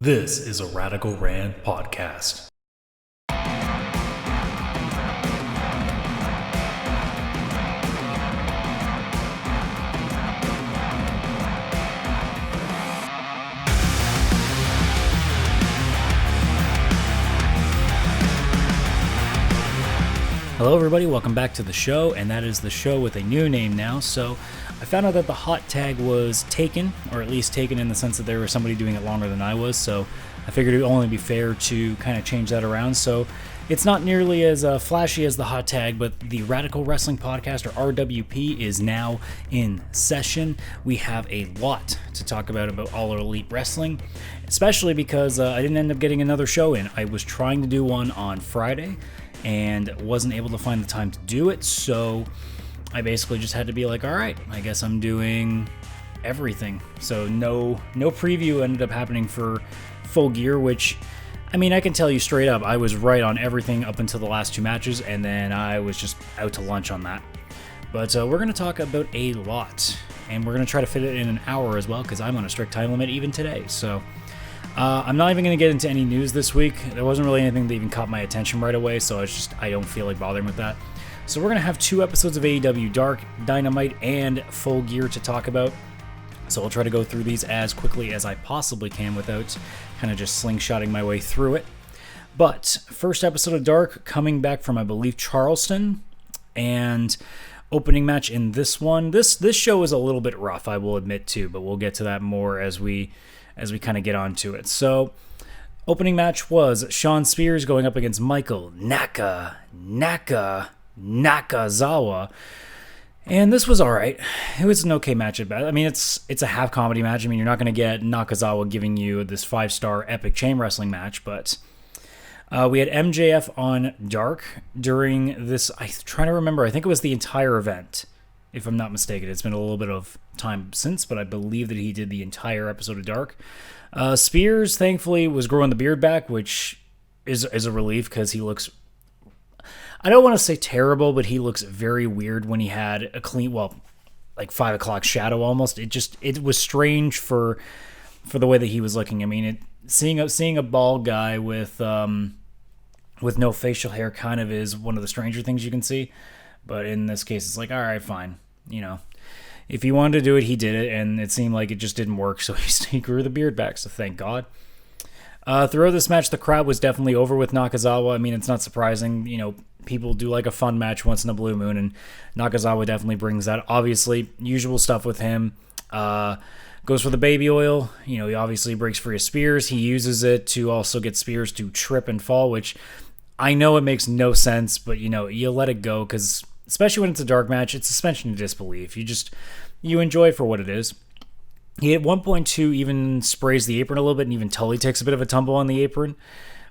This is a Radical Rant podcast. Hello everybody, welcome back to the show, and that is the show with a new name now. So I found out that the hot tag was taken, or at least taken in the sense that there was somebody doing it longer than I was, so I figured it would only be fair to kind of change that around. So it's not nearly as flashy as the hot tag, but the Radical Wrestling Podcast, or RWP, is now in session. We have a lot to talk about All Elite Wrestling, especially because I didn't end up getting another show in. I was trying to do one on Friday, and wasn't able to find the time to do it, so I basically just had to be like, all right, I guess I'm doing everything. So no preview ended up happening for Full Gear, which, I mean, I can tell you straight up, I was right on everything up until the last two matches, and then I was just out to lunch on that. But we're going to talk about a lot, and we're going to try to fit it in an hour as well, because I'm on a strict time limit even today, so I'm not even going to get into any news this week. There wasn't really anything that even caught my attention right away, so I don't feel like bothering with that. So we're going to have 2 episodes of AEW Dark, Dynamite, and Full Gear to talk about. So I'll try to go through these as quickly as I possibly can without kind of just slingshotting my way through it. But first episode of Dark, coming back from, I believe, Charleston, and opening match in this one. This show is a little bit rough, I will admit too, but we'll get to that more as we kind of get onto it. So, opening match was Shawn Spears going up against Michael Nakazawa. And this was alright. It was an okay match at best. I mean, it's a half comedy match. I mean, you're not going to get Nakazawa giving you this 5-star epic chain wrestling match, but we had MJF on Dark during this. I'm trying to remember. I think it was the entire event, if I'm not mistaken. It's been a little bit of time since, but I believe that he did the entire episode of Dark. Spears, thankfully, was growing the beard back, which is a relief because he looks, I don't want to say terrible, but he looks very weird when he had a clean, like 5 o'clock shadow almost. It was strange for the way that he was looking. I mean, seeing a bald guy with no facial hair kind of is one of the stranger things you can see. But in this case, it's like, all right, fine. You know, if he wanted to do it, he did it, and it seemed like it just didn't work, so he grew the beard back, so thank God. Throughout this match, the crowd was definitely over with Nakazawa. I mean, it's not surprising. You know, people do like a fun match once in a blue moon, and Nakazawa definitely brings that. Obviously, usual stuff with him. Goes for the baby oil. You know, he obviously breaks free of Spears. He uses it to also get Spears to trip and fall, which I know it makes no sense, but, you know, you let it go, because especially when it's a dark match, it's suspension of disbelief. You enjoy it for what it is. He at 1.2 even sprays the apron a little bit, and even Tully takes a bit of a tumble on the apron,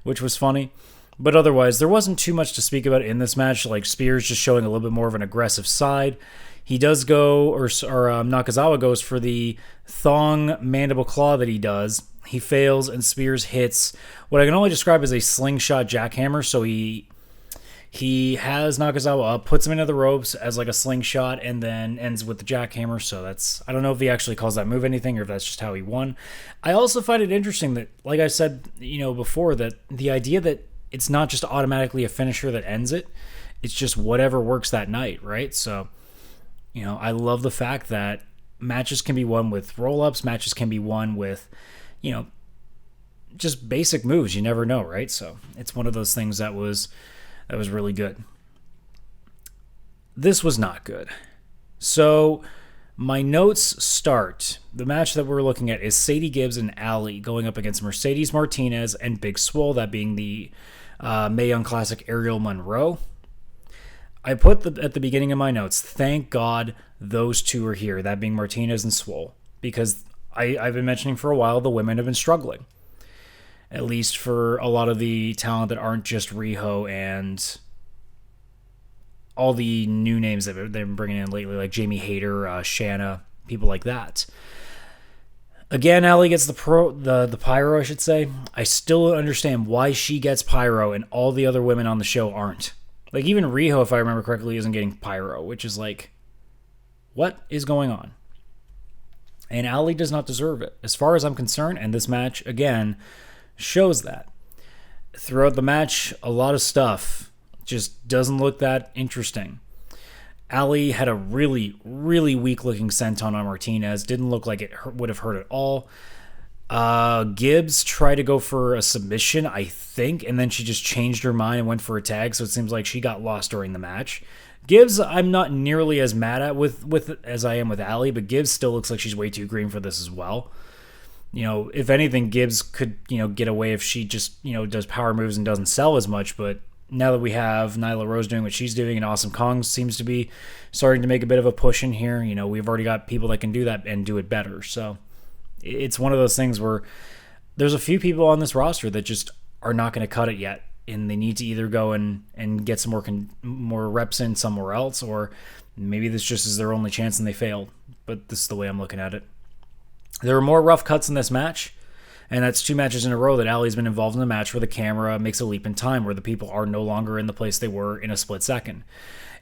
which was funny. But otherwise, there wasn't too much to speak about in this match, like Spears just showing a little bit more of an aggressive side. He does go, or Nakazawa goes for the thong mandible claw that he does. He fails, and Spears hits what I can only describe as a slingshot jackhammer. So he has Nakazawa up, puts him into the ropes as like a slingshot, and then ends with the jackhammer. So I don't know if he actually calls that move anything, or if that's just how he won. I also find it interesting that, like I said, before, that the idea that it's not just automatically a finisher that ends it, it's just whatever works that night, right? So, I love the fact that matches can be won with roll-ups, matches can be won with, just basic moves. You never know, right? So it's one of those things that was really good. This was not good. So my notes start. The match that we're looking at is Sadie Gibbs and Allie going up against Mercedes Martinez and Big Swole, that being the Mae Young Classic Ariel Monroe. I put at the beginning of my notes, thank God those two are here, that being Martinez and Swole, because I've been mentioning for a while the women have been struggling. At least for a lot of the talent that aren't just Riho and all the new names that they've been bringing in lately, like Jamie Hayter, Shanna, people like that. Again, Allie gets the pyro, I should say. I still don't understand why she gets pyro and all the other women on the show aren't. Like, even Riho, if I remember correctly, isn't getting pyro, which is like, what is going on? And Ali does not deserve it, as far as I'm concerned, and this match, again, shows that. Throughout the match, a lot of stuff just doesn't look that interesting. Ali had a really, really weak-looking senton on Martinez. Didn't look like it would have hurt at all. Gibbs tried to go for a submission, I think, and then she just changed her mind and went for a tag, so it seems like she got lost during the match. Gibbs, I'm not nearly as mad at with as I am with Ali, but Gibbs still looks like she's way too green for this as well. If anything, Gibbs could, get away if she just, does power moves and doesn't sell as much, but now that we have Nyla Rose doing what she's doing and Awesome Kong seems to be starting to make a bit of a push in here, we've already got people that can do that and do it better, so it's one of those things where there's a few people on this roster that just are not going to cut it yet, and they need to either go and get some more reps in somewhere else, or maybe this just is their only chance and they failed. But this is the way I'm looking at it. There were more rough cuts in this match, and that's 2 matches in a row that Ali's been involved in the match where the camera makes a leap in time, where the people are no longer in the place they were in a split second.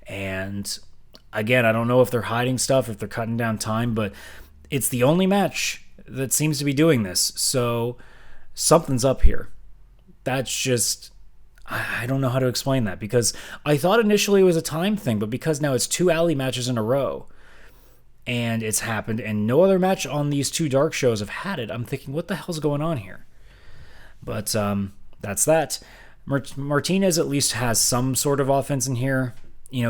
And again, I don't know if they're hiding stuff, if they're cutting down time, but it's the only match that seems to be doing this, so something's up here. That's just, I don't know how to explain that, because I thought initially it was a time thing, but because now it's 2 Ali matches in a row, and it's happened, and no other match on these 2 Dark shows have had it, I'm thinking, what the hell's going on here? But that's that. Martinez at least has some sort of offense in here.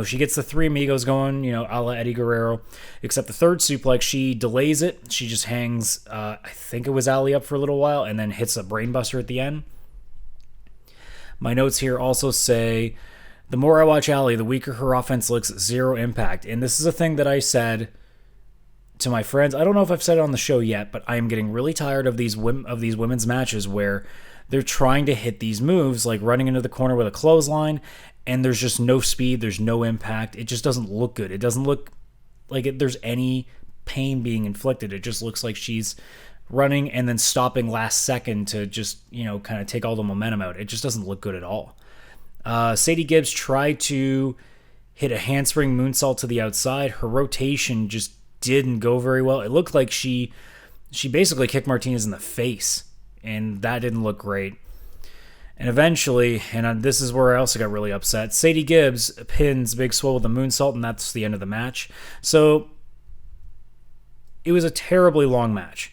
She gets the 3 amigos going, a la Eddie Guerrero, except the third suplex, she delays it. She just hangs, I think it was Ali up for a little while, and then hits a brainbuster at the end. My notes here also say, the more I watch Ali, the weaker her offense looks, 0 impact. And this is a thing that I said to my friends. I don't know if I've said it on the show yet, but I am getting really tired of these women's matches where they're trying to hit these moves, like running into the corner with a clothesline, and there's just no speed, there's no impact. It just doesn't look good. It doesn't look like there's any pain being inflicted. It just looks like she's running and then stopping last second to just, kind of take all the momentum out. It just doesn't look good at all. Sadie Gibbs tried to hit a handspring moonsault to the outside. Her rotation just didn't go very well. It looked like she basically kicked Martinez in the face, and that didn't look great. And eventually, and this is where I also got really upset, Sadie Gibbs pins Big Swole with a moonsault, and that's the end of the match. So it was a terribly long match.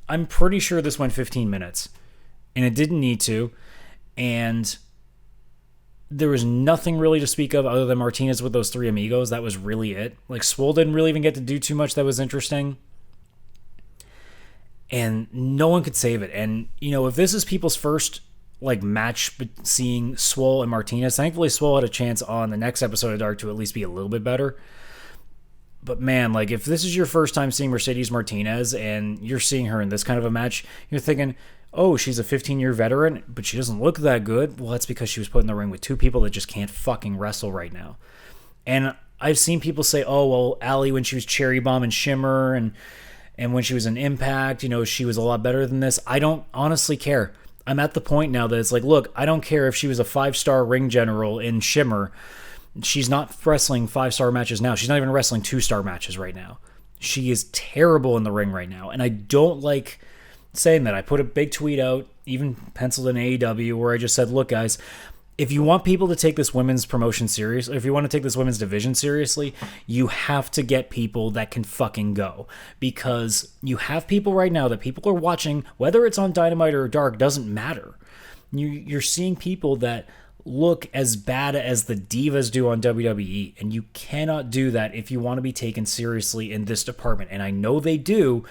I'm pretty sure this went 15 minutes, and it didn't need to, and there was nothing really to speak of other than Martinez with those 3 amigos. That was really it. Swole didn't really even get to do too much that was interesting, and no one could save it. And, if this is people's first, match seeing Swole and Martinez, thankfully Swole had a chance on the next episode of Dark to at least be a little bit better. But man, if this is your first time seeing Mercedes Martinez and you're seeing her in this kind of a match, you're thinking, oh, she's a 15-year veteran, but she doesn't look that good. Well, that's because she was put in the ring with 2 people that just can't fucking wrestle right now. And I've seen people say, oh, well, Ali, when she was Cherry Bomb and Shimmer and when she was in Impact, she was a lot better than this. I don't honestly care. I'm at the point now that it's look, I don't care if she was a 5-star ring general in Shimmer. She's not wrestling 5-star matches now. She's not even wrestling 2-star matches right now. She is terrible in the ring right now, and I don't like saying that. I put a big tweet out, even penciled in AEW, where I just said, look, guys, if you want people to take this women's promotion seriously, if you want to take this women's division seriously, you have to get people that can fucking go. Because you have people right now that people are watching, whether it's on Dynamite or Dark, doesn't matter. You're seeing people that look as bad as the divas do on WWE, and you cannot do that if you want to be taken seriously in this department. And I know they do,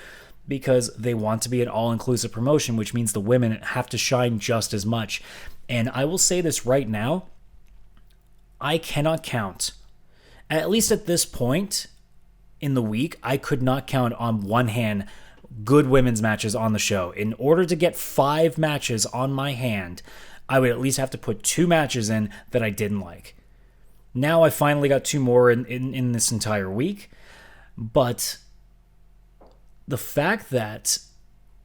because they want to be an all-inclusive promotion, which means the women have to shine just as much. And I will say this right now, I cannot count, at least at this point in the week, I could not count on one hand good women's matches on the show. In order to get 5 matches on my hand, I would at least have to put 2 matches in that I didn't like. Now I finally got 2 more in this entire week, but the fact that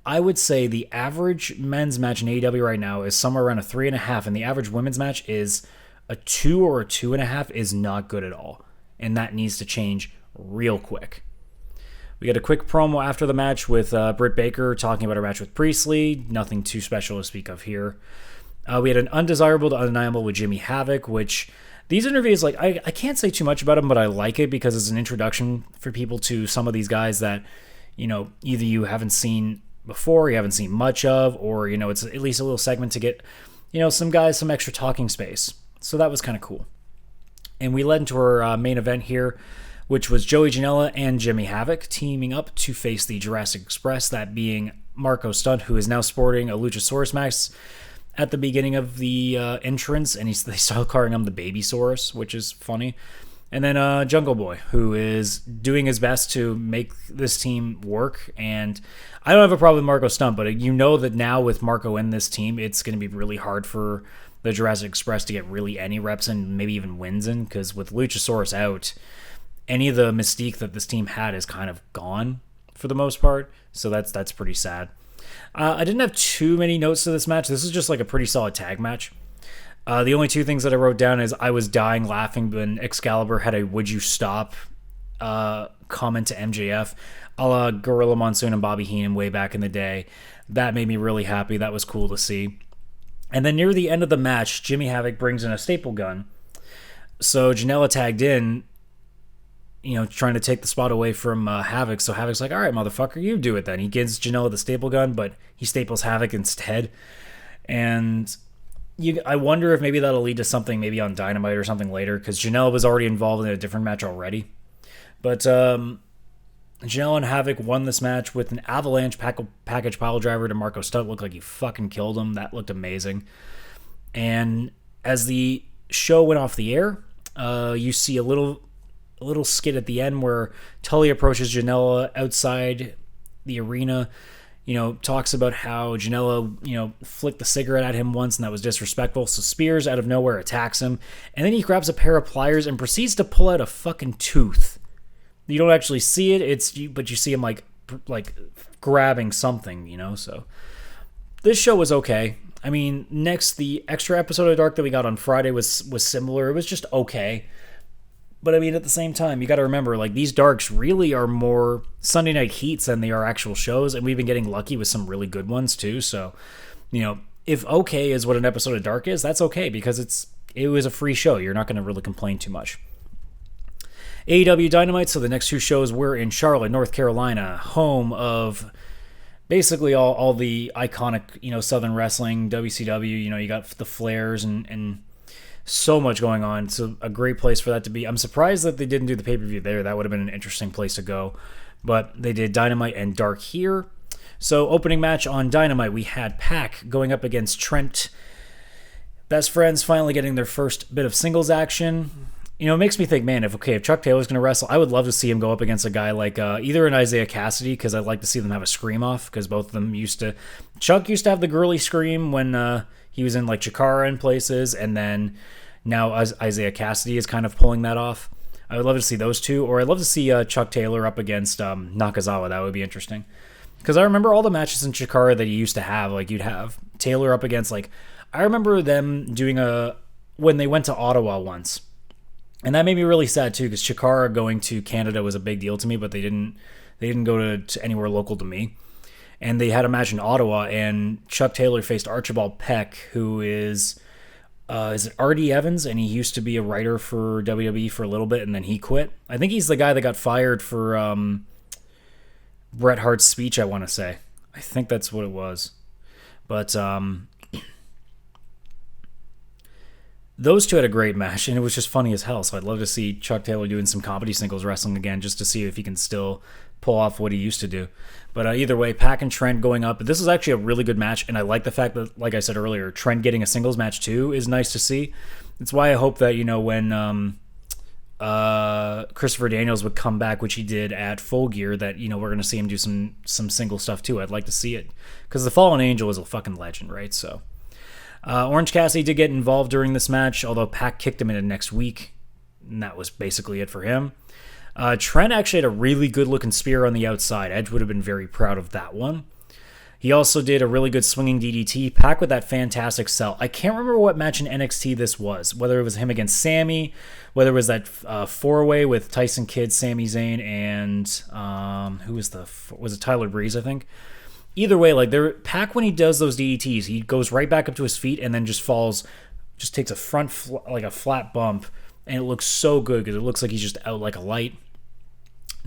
I would say the average men's match in AEW right now is somewhere around a 3.5, and the average women's match is a 2 or a 2.5 is not good at all. And that needs to change real quick. We get a quick promo after the match with Britt Baker talking about her match with Priestley. Nothing too special to speak of here. We had an undesirable to undeniable with Jimmy Havoc, which these interviews, like, I can't say too much about them, but I like it because it's an introduction for people to some of these guys that, either you haven't seen before, you haven't seen much of, or, it's at least a little segment to get, some guys some extra talking space. So that was kind of cool. And we led into our main event here, which was Joey Janela and Jimmy Havoc teaming up to face the Jurassic Express, that being Marco Stunt, who is now sporting a Luchasaurus mask at the beginning of the entrance, and they started calling him the Babysaurus, which is funny. And then Jungle Boy, who is doing his best to make this team work. And I don't have a problem with Marco Stunt, but that now with Marco in this team, it's going to be really hard for the Jurassic Express to get really any reps in, maybe even wins in, because with Luchasaurus out, any of the mystique that this team had is kind of gone for the most part. So that's pretty sad. I didn't have too many notes to this match. This is just like a pretty solid tag match. The only two things that I wrote down is I was dying laughing when Excalibur had a "Would you stop" comment to MJF, a la Gorilla Monsoon and Bobby Heenan way back in the day. That made me really happy. That was cool to see. And then near the end of the match, Jimmy Havoc brings in a staple gun. So Janela tagged in, trying to take the spot away from Havoc. So Havoc's like, all right, motherfucker, you do it then. He gives Janela the staple gun, but he staples Havoc instead. And I wonder if maybe that'll lead to something maybe on Dynamite or something later, because Janela was already involved in a different match already. But Janela and Havoc won this match with an avalanche package pile driver to Marco Stunt. Looked like he fucking killed him. That looked amazing. And as the show went off the air, you see a little skit at the end where Tully approaches Janela outside the arena, talks about how Janela, flicked the cigarette at him once and that was disrespectful. So Spears out of nowhere attacks him, and then he grabs a pair of pliers and proceeds to pull out a fucking tooth. You don't actually see it, but you see him like grabbing something, so this show was okay. I mean, the extra episode of Dark that we got on Friday was similar. It was just okay. But I mean, at the same time, you got to remember, like, these Darks really are more Sunday Night Heats than they are actual shows, and we've been getting lucky with some really good ones too. So, if okay is what an episode of Dark is, that's okay, because it was a free show. You're not going to really complain too much. AEW Dynamite. So the next two shows were in Charlotte, North Carolina, home of basically all the iconic, Southern wrestling, WCW. You got the Flares and so much going on. It's a great place for that to be. I'm surprised that they didn't do the pay-per-view there. That would have been an interesting place to go. But they did Dynamite and Dark here. So opening match on Dynamite, we had Pac going up against Trent. Best friends finally getting their first bit of singles action. It makes me think, man, if Chuck Taylor's going to wrestle, I would love to see him go up against a guy like either an Isaiah Cassidy, because I'd like to see them have a scream off, because both of them Chuck used to have the girly scream when he was in like Chikara and places, and then now Isaiah Cassidy is kind of pulling that off. I would love to see those two, or I'd love to see Chuck Taylor up against Nakazawa. That would be interesting, because I remember all the matches in Chikara that he used to have. Like, you'd have Taylor up against, like, I remember them doing when they went to Ottawa once. And that made me really sad too, because Chikara going to Canada was a big deal to me, but they didn't go to anywhere local to me. And they had a match in Ottawa, and Chuck Taylor faced Archibald Peck, who is it R.D. Evans? And he used to be a writer for WWE for a little bit, and then he quit. I think he's the guy that got fired for Bret Hart's speech, I want to say. I think that's what it was. But those two had a great match, and it was just funny as hell. So I'd love to see Chuck Taylor doing some comedy singles wrestling again, just to see if he can still pull off what he used to do. But either way, Pac and Trent going up. This is actually a really good match, and I like the fact that, like I said earlier, Trent getting a singles match too is nice to see. It's why I hope that, when Christopher Daniels would come back, which he did at Full Gear, that, we're going to see him do some single stuff too. I'd like to see it, because the Fallen Angel is a fucking legend, right? So Orange Cassidy did get involved during this match, although Pac kicked him into next week, and that was basically it for him. Trent actually had a really good looking spear on the outside. Edge would have been very proud of that one. He also did a really good swinging DDT, packed with that fantastic sell. I can't remember what match in NXT this was, whether it was him against Sammy, whether it was that four-way with Tyson Kidd, Sami Zayn, and was it Tyler Breeze, I think? Either way, like Pac, when he does those DDTs, he goes right back up to his feet and then just falls, just takes a like a flat bump, and it looks so good because it looks like he's just out like a light.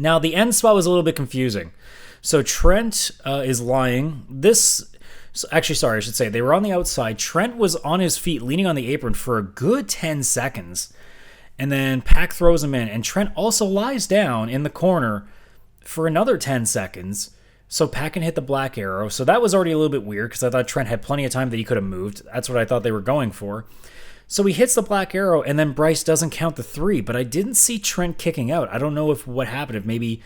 Now, the end spot was a little bit confusing. So Trent is lying. Actually, sorry, I should say, they were on the outside. Trent was on his feet, leaning on the apron for a good 10 seconds. And then Pac throws him in. And Trent also lies down in the corner for another 10 seconds. So Pac can hit the Black Arrow. So that was already a little bit weird because I thought Trent had plenty of time that he could have moved. That's what I thought they were going for. So he hits the Black Arrow, and then Bryce doesn't count the 3. But I didn't see Trent kicking out. I don't know what happened. If maybe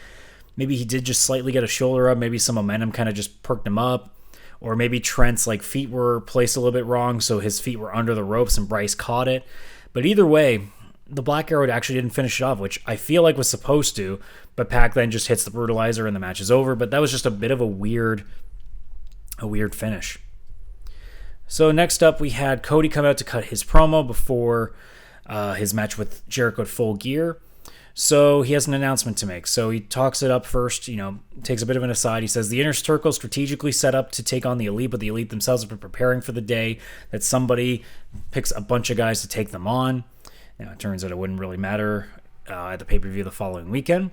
he did just slightly get a shoulder up. Maybe some momentum kind of just perked him up. Or maybe Trent's feet were placed a little bit wrong, so his feet were under the ropes and Bryce caught it. But either way, the Black Arrow actually didn't finish it off, which I feel like was supposed to. But Pac then just hits the Brutalizer and the match is over. But that was just a bit of a weird finish. So next up, we had Cody come out to cut his promo before his match with Jericho at Full Gear. So he has an announcement to make. So he talks it up first, takes a bit of an aside. He says, the Inner Circle is strategically set up to take on the Elite, but the Elite themselves have been preparing for the day that somebody picks a bunch of guys to take them on. It turns out it wouldn't really matter at the pay-per-view the following weekend.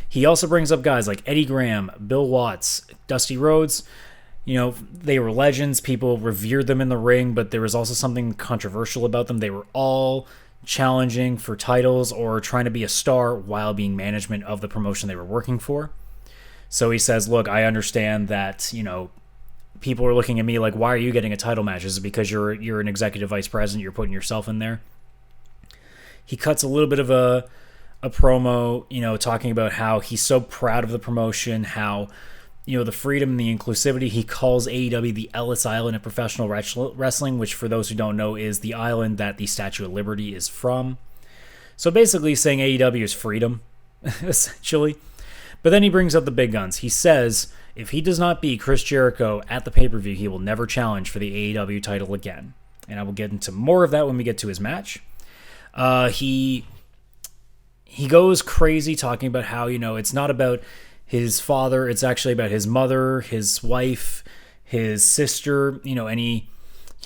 He also brings up guys like Eddie Graham, Bill Watts, Dusty Rhodes. They were legends. People revered them in the ring, but there was also something controversial about them. They were all challenging for titles or trying to be a star while being management of the promotion they were working for. So he says, look, I understand that, people are looking at me like, why are you getting a title match? Is it because you're an executive vice president, you're putting yourself in there? He cuts a little bit of a promo, talking about how he's so proud of the promotion, how the freedom and the inclusivity. He calls AEW the Ellis Island of professional wrestling, which for those who don't know is the island that the Statue of Liberty is from. So basically saying AEW is freedom, essentially. But then he brings up the big guns. He says if he does not beat Chris Jericho at the pay-per-view, he will never challenge for the AEW title again. And I will get into more of that when we get to his match. He goes crazy talking about how, it's not about his father, it's actually about his mother, his wife, his sister, and he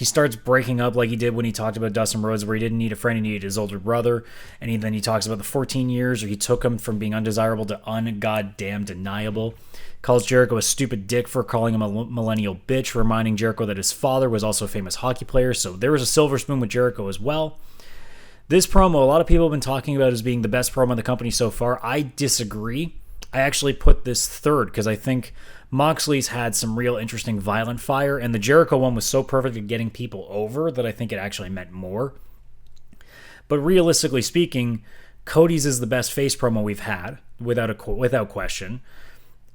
starts breaking up like he did when he talked about Dustin Rhodes, where he didn't need a friend, he needed his older brother. And then he talks about the 14 years, or he took him from being undesirable to ungoddamn deniable. Calls Jericho a stupid dick for calling him a millennial bitch, reminding Jericho that his father was also a famous hockey player. So there was a silver spoon with Jericho as well. This promo, a lot of people have been talking about as being the best promo in the company so far. I disagree. I actually put this third because I think Moxley's had some real interesting violent fire, and the Jericho one was so perfect at getting people over that I think it actually meant more. But realistically speaking, Cody's is the best face promo we've had, without question.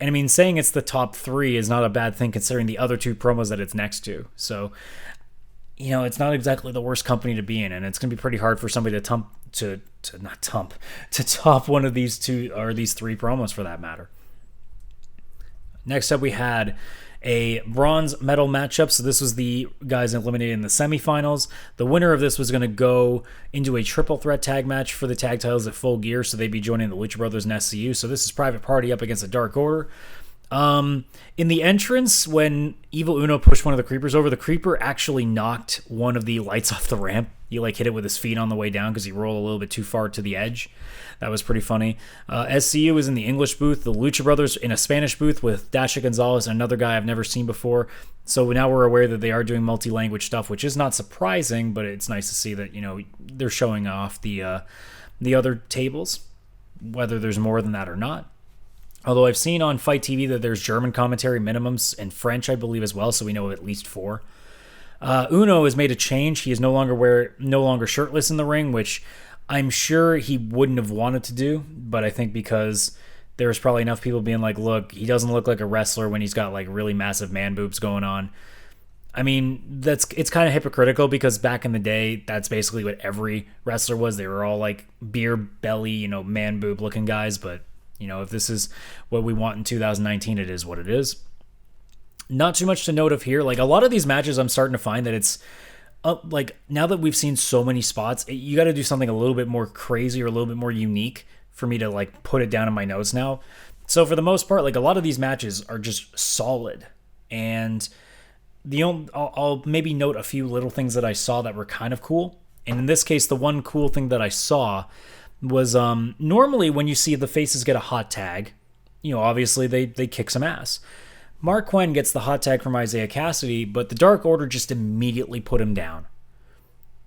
And I mean, saying it's the top 3 is not a bad thing considering the other 2 promos that it's next to. So, it's not exactly the worst company to be in, and it's going to be pretty hard for somebody to top one of these 2 or these 3 promos for that matter. Next up, we had a bronze medal matchup. So this was the guys eliminated in the semifinals. The winner of this was going to go into a triple threat tag match for the tag titles at Full Gear. So they'd be joining the Lucha Brothers and SCU. So this is Private Party up against the Dark Order. In the entrance, when Evil Uno pushed one of the creepers over, the creeper actually knocked one of the lights off the ramp. He hit it with his feet on the way down because he rolled a little bit too far to the edge. That was pretty funny. SCU was in the English booth, the Lucha Brothers in a Spanish booth with Dasha Gonzalez and another guy I've never seen before. So now we're aware that they are doing multi-language stuff, which is not surprising, but it's nice to see that, they're showing off the other tables, whether there's more than that or not. Although I've seen on Fight TV that there's German commentary minimums and French, I believe, as well, so we know of at least 4. Uno has made a change. He is no longer shirtless in the ring, which I'm sure he wouldn't have wanted to do, but I think because there's probably enough people being like, look, he doesn't look like a wrestler when he's got really massive man boobs going on. I mean, it's kind of hypocritical because back in the day, that's basically what every wrestler was. They were all beer belly, man boob looking guys, but if this is what we want in 2019, it is what it is. Not too much to note of here. Like a lot of these matches, I'm starting to find that it's like now that we've seen so many spots, you got to do something a little bit more crazy or a little bit more unique for me to like put it down in my notes now. So for the most part, like a lot of these matches are just solid, and I'll maybe note a few little things that I saw that were kind of cool. And in this case, the one cool thing that I saw was normally when you see the faces get a hot tag, obviously they kick some ass. Mark Quinn gets the hot tag from Isaiah Cassidy, but the Dark Order just immediately put him down.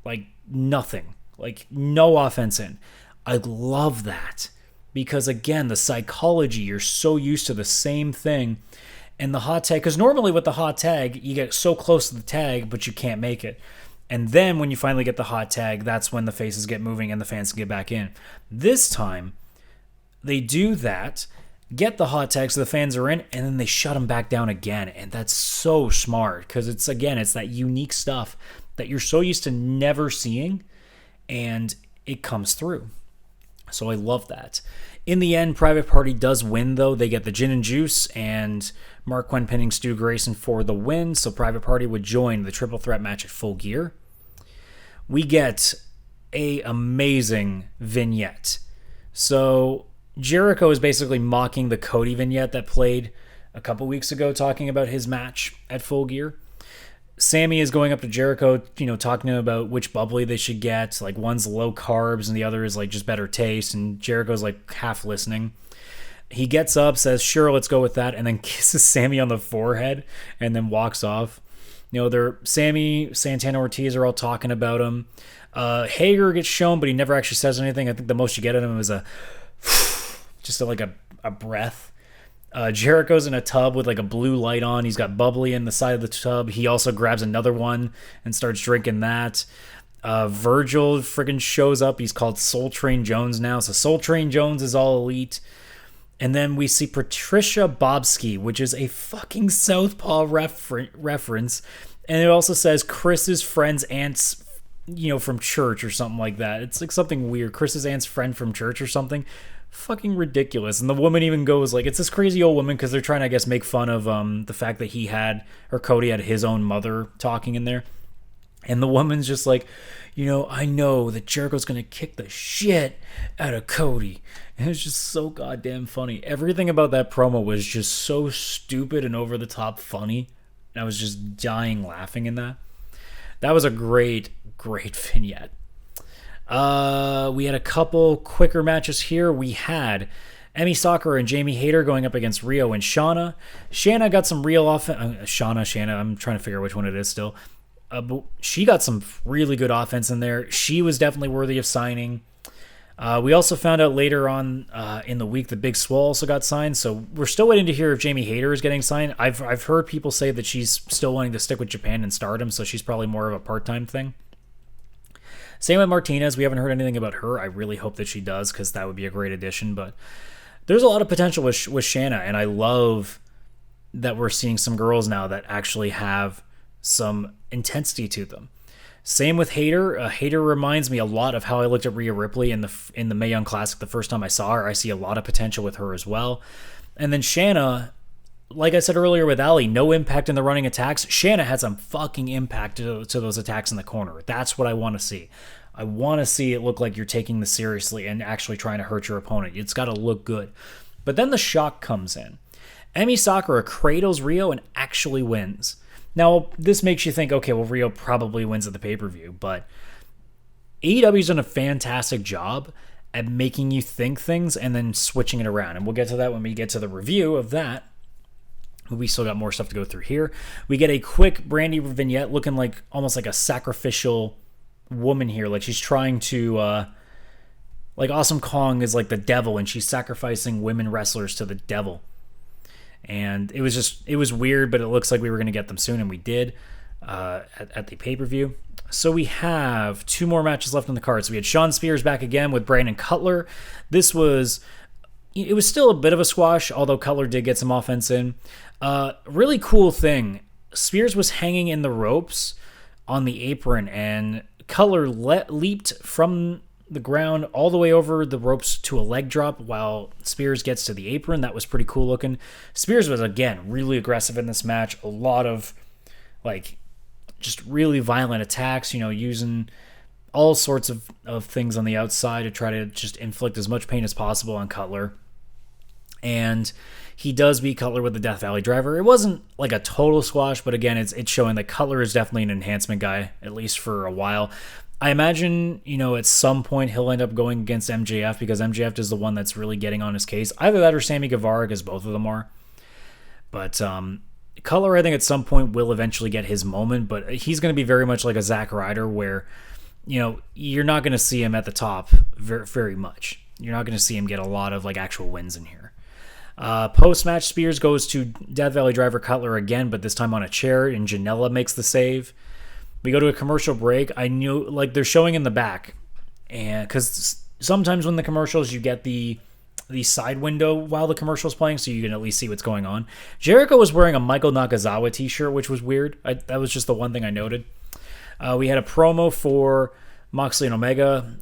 Like nothing. Like no offense in. I love that. Because again, the psychology, you're so used to the same thing. And the hot tag, because normally with the hot tag, you get so close to the tag, but you can't make it. And then when you finally get the hot tag, that's when the faces get moving and the fans can get back in. This time, they do that, get the hot tag so the fans are in, and then they shut them back down again. And that's so smart because it's that unique stuff that you're so used to never seeing, and it comes through. So I love that. In the end, Private Party does win, though. They get the gin and juice, and Mark Quinn pinning Stu Grayson for the win, so Private Party would join the triple threat match at Full Gear. We get a amazing vignette. So Jericho is basically mocking the Cody vignette that played a couple weeks ago, talking about his match at Full Gear. Sammy is going up to Jericho, talking to him about which bubbly they should get. Like one's low carbs and the other is like just better taste. And Jericho's like half listening. He gets up, says, "Sure, let's go with that," and then kisses Sammy on the forehead and then walks off. Sammy, Santana, Ortiz are all talking about him. Hager gets shown, but he never actually says anything. I think the most you get at him is just like a breath. Jericho's in a tub with like a blue light on. He's got bubbly in the side of the tub. He also grabs another one and starts drinking that. Virgil friggin' shows up. He's called Soul Train Jones now. So Soul Train Jones is all elite. And then we see Patricia Bobsky, which is a fucking Southpaw reference. And it also says Chris's friend's aunt's, from church or something like that. It's like something weird. Chris's aunt's friend from church or something. Fucking ridiculous. And the woman even goes like, it's this crazy old woman because they're trying to, I guess, make fun of the fact that Cody had his own mother talking in there. And the woman's just like, I know that Jericho's going to kick the shit out of Cody. And it's just so goddamn funny. Everything about that promo was just so stupid and over the top funny. And I was just dying laughing in that. That was a great, great vignette. We had a couple quicker matches here. We had Emi Sakura and Jamie Hayter going up against Rio and Shauna. Shanna got some real offense. Shanna, I'm trying to figure out which one it is still. But she got some really good offense in there. She was definitely worthy of signing. We also found out later on in the week that Big Swole also got signed. So we're still waiting to hear if Jamie Hayter is getting signed. I've heard people say that she's still wanting to stick with Japan and Stardom, so she's probably more of a part-time thing. Same with Martinez. We haven't heard anything about her. I really hope that she does because that would be a great addition. But there's a lot of potential with Shanna, and I love that we're seeing some girls now that actually have some intensity to them. Same with Hayter. Hayter reminds me a lot of how I looked at Rhea Ripley in the Mae Young Classic the first time I saw her. I see a lot of potential with her as well. And then Shanna, like I said earlier with Ali, no impact in the running attacks. Shanna had some fucking impact to those attacks in the corner. That's what I want to see. I want to see it look like you're taking this seriously and actually trying to hurt your opponent. It's got to look good. But then the shock comes in. Emi Sakura cradles Rio and actually wins. Now, this makes you think, okay, well, Rio probably wins at the pay-per-view, but AEW's done a fantastic job at making you think things and then switching it around. And we'll get to that when we get to the review of that. We still got more stuff to go through here. We get a quick Brandy vignette looking like almost like a sacrificial woman here. Like she's trying to, like Awesome Kong is like the devil and she's sacrificing women wrestlers to the devil. And it was weird, but it looks like we were going to get them soon, and we did at the pay-per-view. So we have two more matches left on the card. So we had Shawn Spears back again with Brandon Cutler. It was still a bit of a squash, although Cutler did get some offense in. Really cool thing. Spears was hanging in the ropes on the apron, and Cutler leaped from the ground all the way over the ropes to a leg drop while Spears gets to the apron. That was pretty cool looking. Spears was, again, really aggressive in this match. A lot of, just really violent attacks, using all sorts of things on the outside to try to just inflict as much pain as possible on Cutler. And he does beat Cutler with the Death Valley Driver. It wasn't like a total squash, but again, it's showing that Cutler is definitely an enhancement guy, at least for a while. I imagine, at some point he'll end up going against MJF because MJF is the one that's really getting on his case. Either that or Sammy Guevara, because both of them are. But Cutler, I think at some point will eventually get his moment, but he's going to be very much like a Zack Ryder where, you're not going to see him at the top very, very much. You're not going to see him get a lot of actual wins in here. Post-match, Spears goes to Death Valley Driver Cutler again, but this time on a chair, and Janela makes the save. We go to a commercial break. I knew, they're showing in the back, and because sometimes when the commercials, you get the side window while the commercial's playing, so you can at least see what's going on. Jericho was wearing a Michael Nakazawa t-shirt, which was weird. That was just the one thing I noted. We had a promo for Moxley and Omega.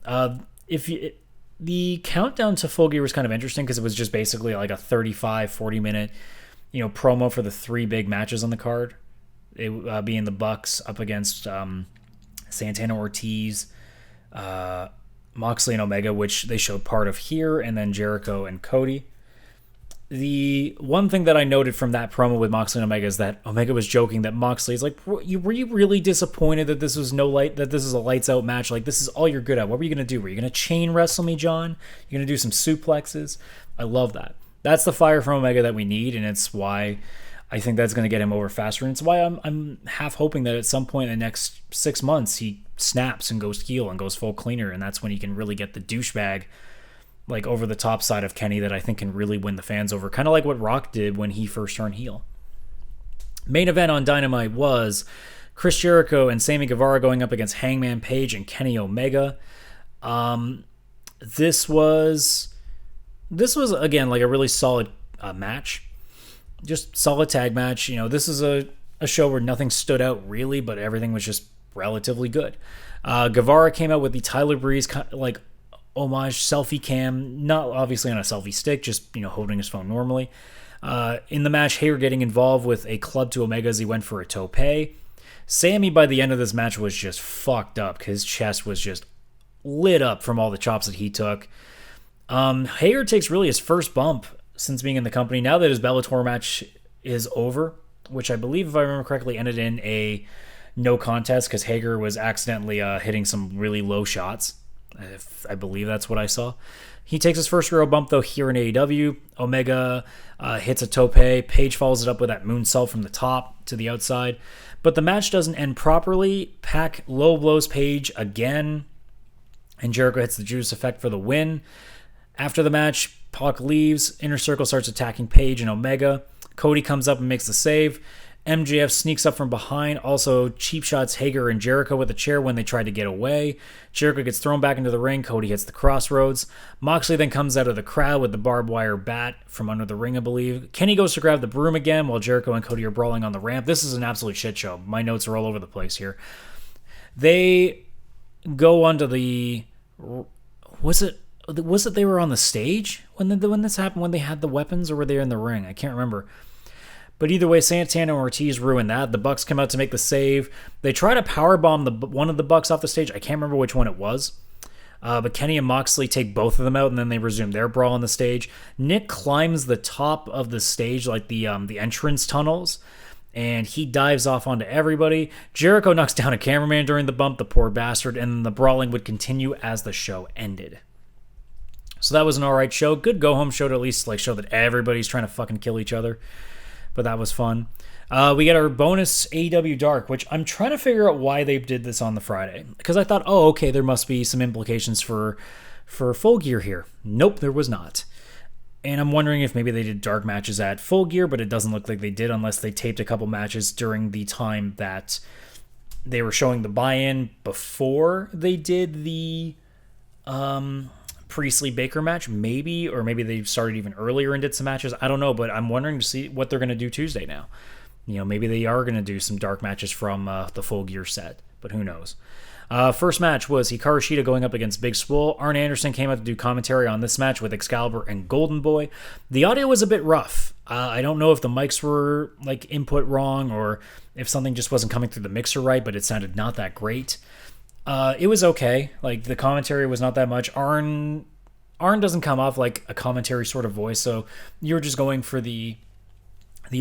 The countdown to Full Gear was kind of interesting because it was just basically like a 35, 40-minute, promo for the three big matches on the card. It being the Bucks up against Santana Ortiz, Moxley and Omega, which they showed part of here, and then Jericho and Cody. The one thing that I noted from that promo with Moxley and Omega is that Omega was joking that Moxley is like, were you really disappointed that this was that this is a lights out match? This is all you're good at. What were you going to do? Were you going to chain wrestle me, John? You're going to do some suplexes? I love that. That's the fire from Omega that we need, and it's why I think that's going to get him over faster. And it's why I'm half hoping that at some point in the next 6 months he snaps and goes heel and goes full cleaner, and that's when he can really get the douchebag over the top side of Kenny that I think can really win the fans over, kind of like what Rock did when he first turned heel. Main event on Dynamite was Chris Jericho and Sammy Guevara going up against Hangman Page and Kenny Omega. This was again a really solid match, just solid tag match. This is a show where nothing stood out really, but everything was just relatively good. Guevara came out with the Tyler Breeze homage selfie cam, not obviously on a selfie stick, just holding his phone normally. In the match, Hager getting involved with a club to Omega as he went for a tope. Sammy by the end of this match was just fucked up because his chest was just lit up from all the chops that he took. Hager takes really his first bump since being in the company now that his Bellator match is over, which I believe, if I remember correctly, ended in a no contest because Hager was accidentally hitting some really low shots. I believe that's what I saw. He takes his first real bump, though, here in AEW. Omega hits a tope. Page follows it up with that moonsault from the top to the outside. But the match doesn't end properly. Pac low blows Page again, and Jericho hits the Judas effect for the win. After the match, Pac leaves. Inner Circle starts attacking Page and Omega. Cody comes up and makes the save. MJF sneaks up from behind, also cheap shots Hager and Jericho with a chair when they tried to get away. Jericho gets thrown back into the ring. Cody hits the crossroads. Moxley then comes out of the crowd with the barbed wire bat from under the ring, I believe. Kenny goes to grab the broom again while Jericho and Cody are brawling on the ramp. This is an absolute shit show. My notes are all over the place here. They go onto the... Was it they were on the stage when this happened, when they had the weapons, or were they in the ring? I can't remember. But either way, Santana and Ortiz ruin that. The Bucks come out to make the save. They try to powerbomb one of the Bucks off the stage. I can't remember which one it was. But Kenny and Moxley take both of them out, and then they resume their brawl on the stage. Nick climbs the top of the stage, the entrance tunnels, and he dives off onto everybody. Jericho knocks down a cameraman during the bump, the poor bastard, and the brawling would continue as the show ended. So that was an alright show. Good go-home show to at least show that everybody's trying to fucking kill each other. But that was fun. We get our bonus AEW Dark, which I'm trying to figure out why they did this on the Friday. Because I thought, okay, there must be some implications for Full Gear here. Nope, there was not. And I'm wondering if maybe they did Dark matches at Full Gear, but it doesn't look like they did unless they taped a couple matches during the time that they were showing the buy-in before they did the Priestley Baker match, maybe, or maybe they started even earlier and did some matches. I don't know, but I'm wondering to see what they're going to do Tuesday now. Maybe they are going to do some Dark matches from the Full Gear set, but who knows. First match was Hikaru Shida going up against Big Swole. Arn Anderson came out to do commentary on this match with Excalibur and Golden Boy. The audio was a bit rough. I don't know if the mics were like input wrong or if something just wasn't coming through the mixer right, but it sounded not that great. It was okay. Like the commentary was not that much. Arn doesn't come off like a commentary sort of voice, so you're just going for the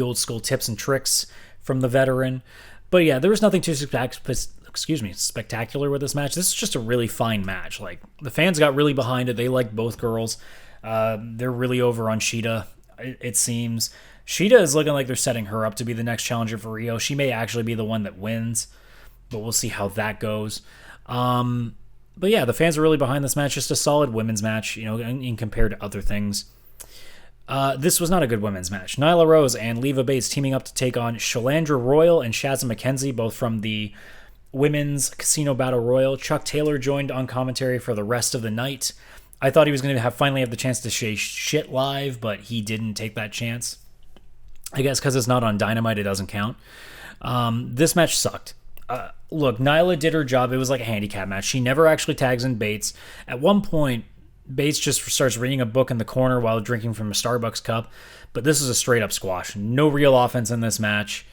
old school tips and tricks from the veteran. But yeah, there was nothing too spectacular with this match. This is just a really fine match. Like the fans got really behind it. They liked both girls. They're really over on Shida, it seems. Shida is looking like they're setting her up to be the next challenger for Rio. She may actually be the one that wins, but we'll see how that goes. But yeah, the fans are really behind this match. Just a solid women's match, in compared to other things. This was not a good women's match. Nyla Rose and Leva Bates teaming up to take on Shalandra Royal and Shazza McKenzie, both from the Women's Casino Battle Royal. Chuck Taylor joined on commentary for the rest of the night. I thought he was going to finally have the chance to say shit live, but he didn't take that chance. I guess because it's not on Dynamite, it doesn't count. This match sucked. Look, Nyla did her job. It was like a handicap match. She never actually tags in Bates. At one point, Bates just starts reading a book in the corner while drinking from a Starbucks cup. But this is a straight-up squash. No real offense in this match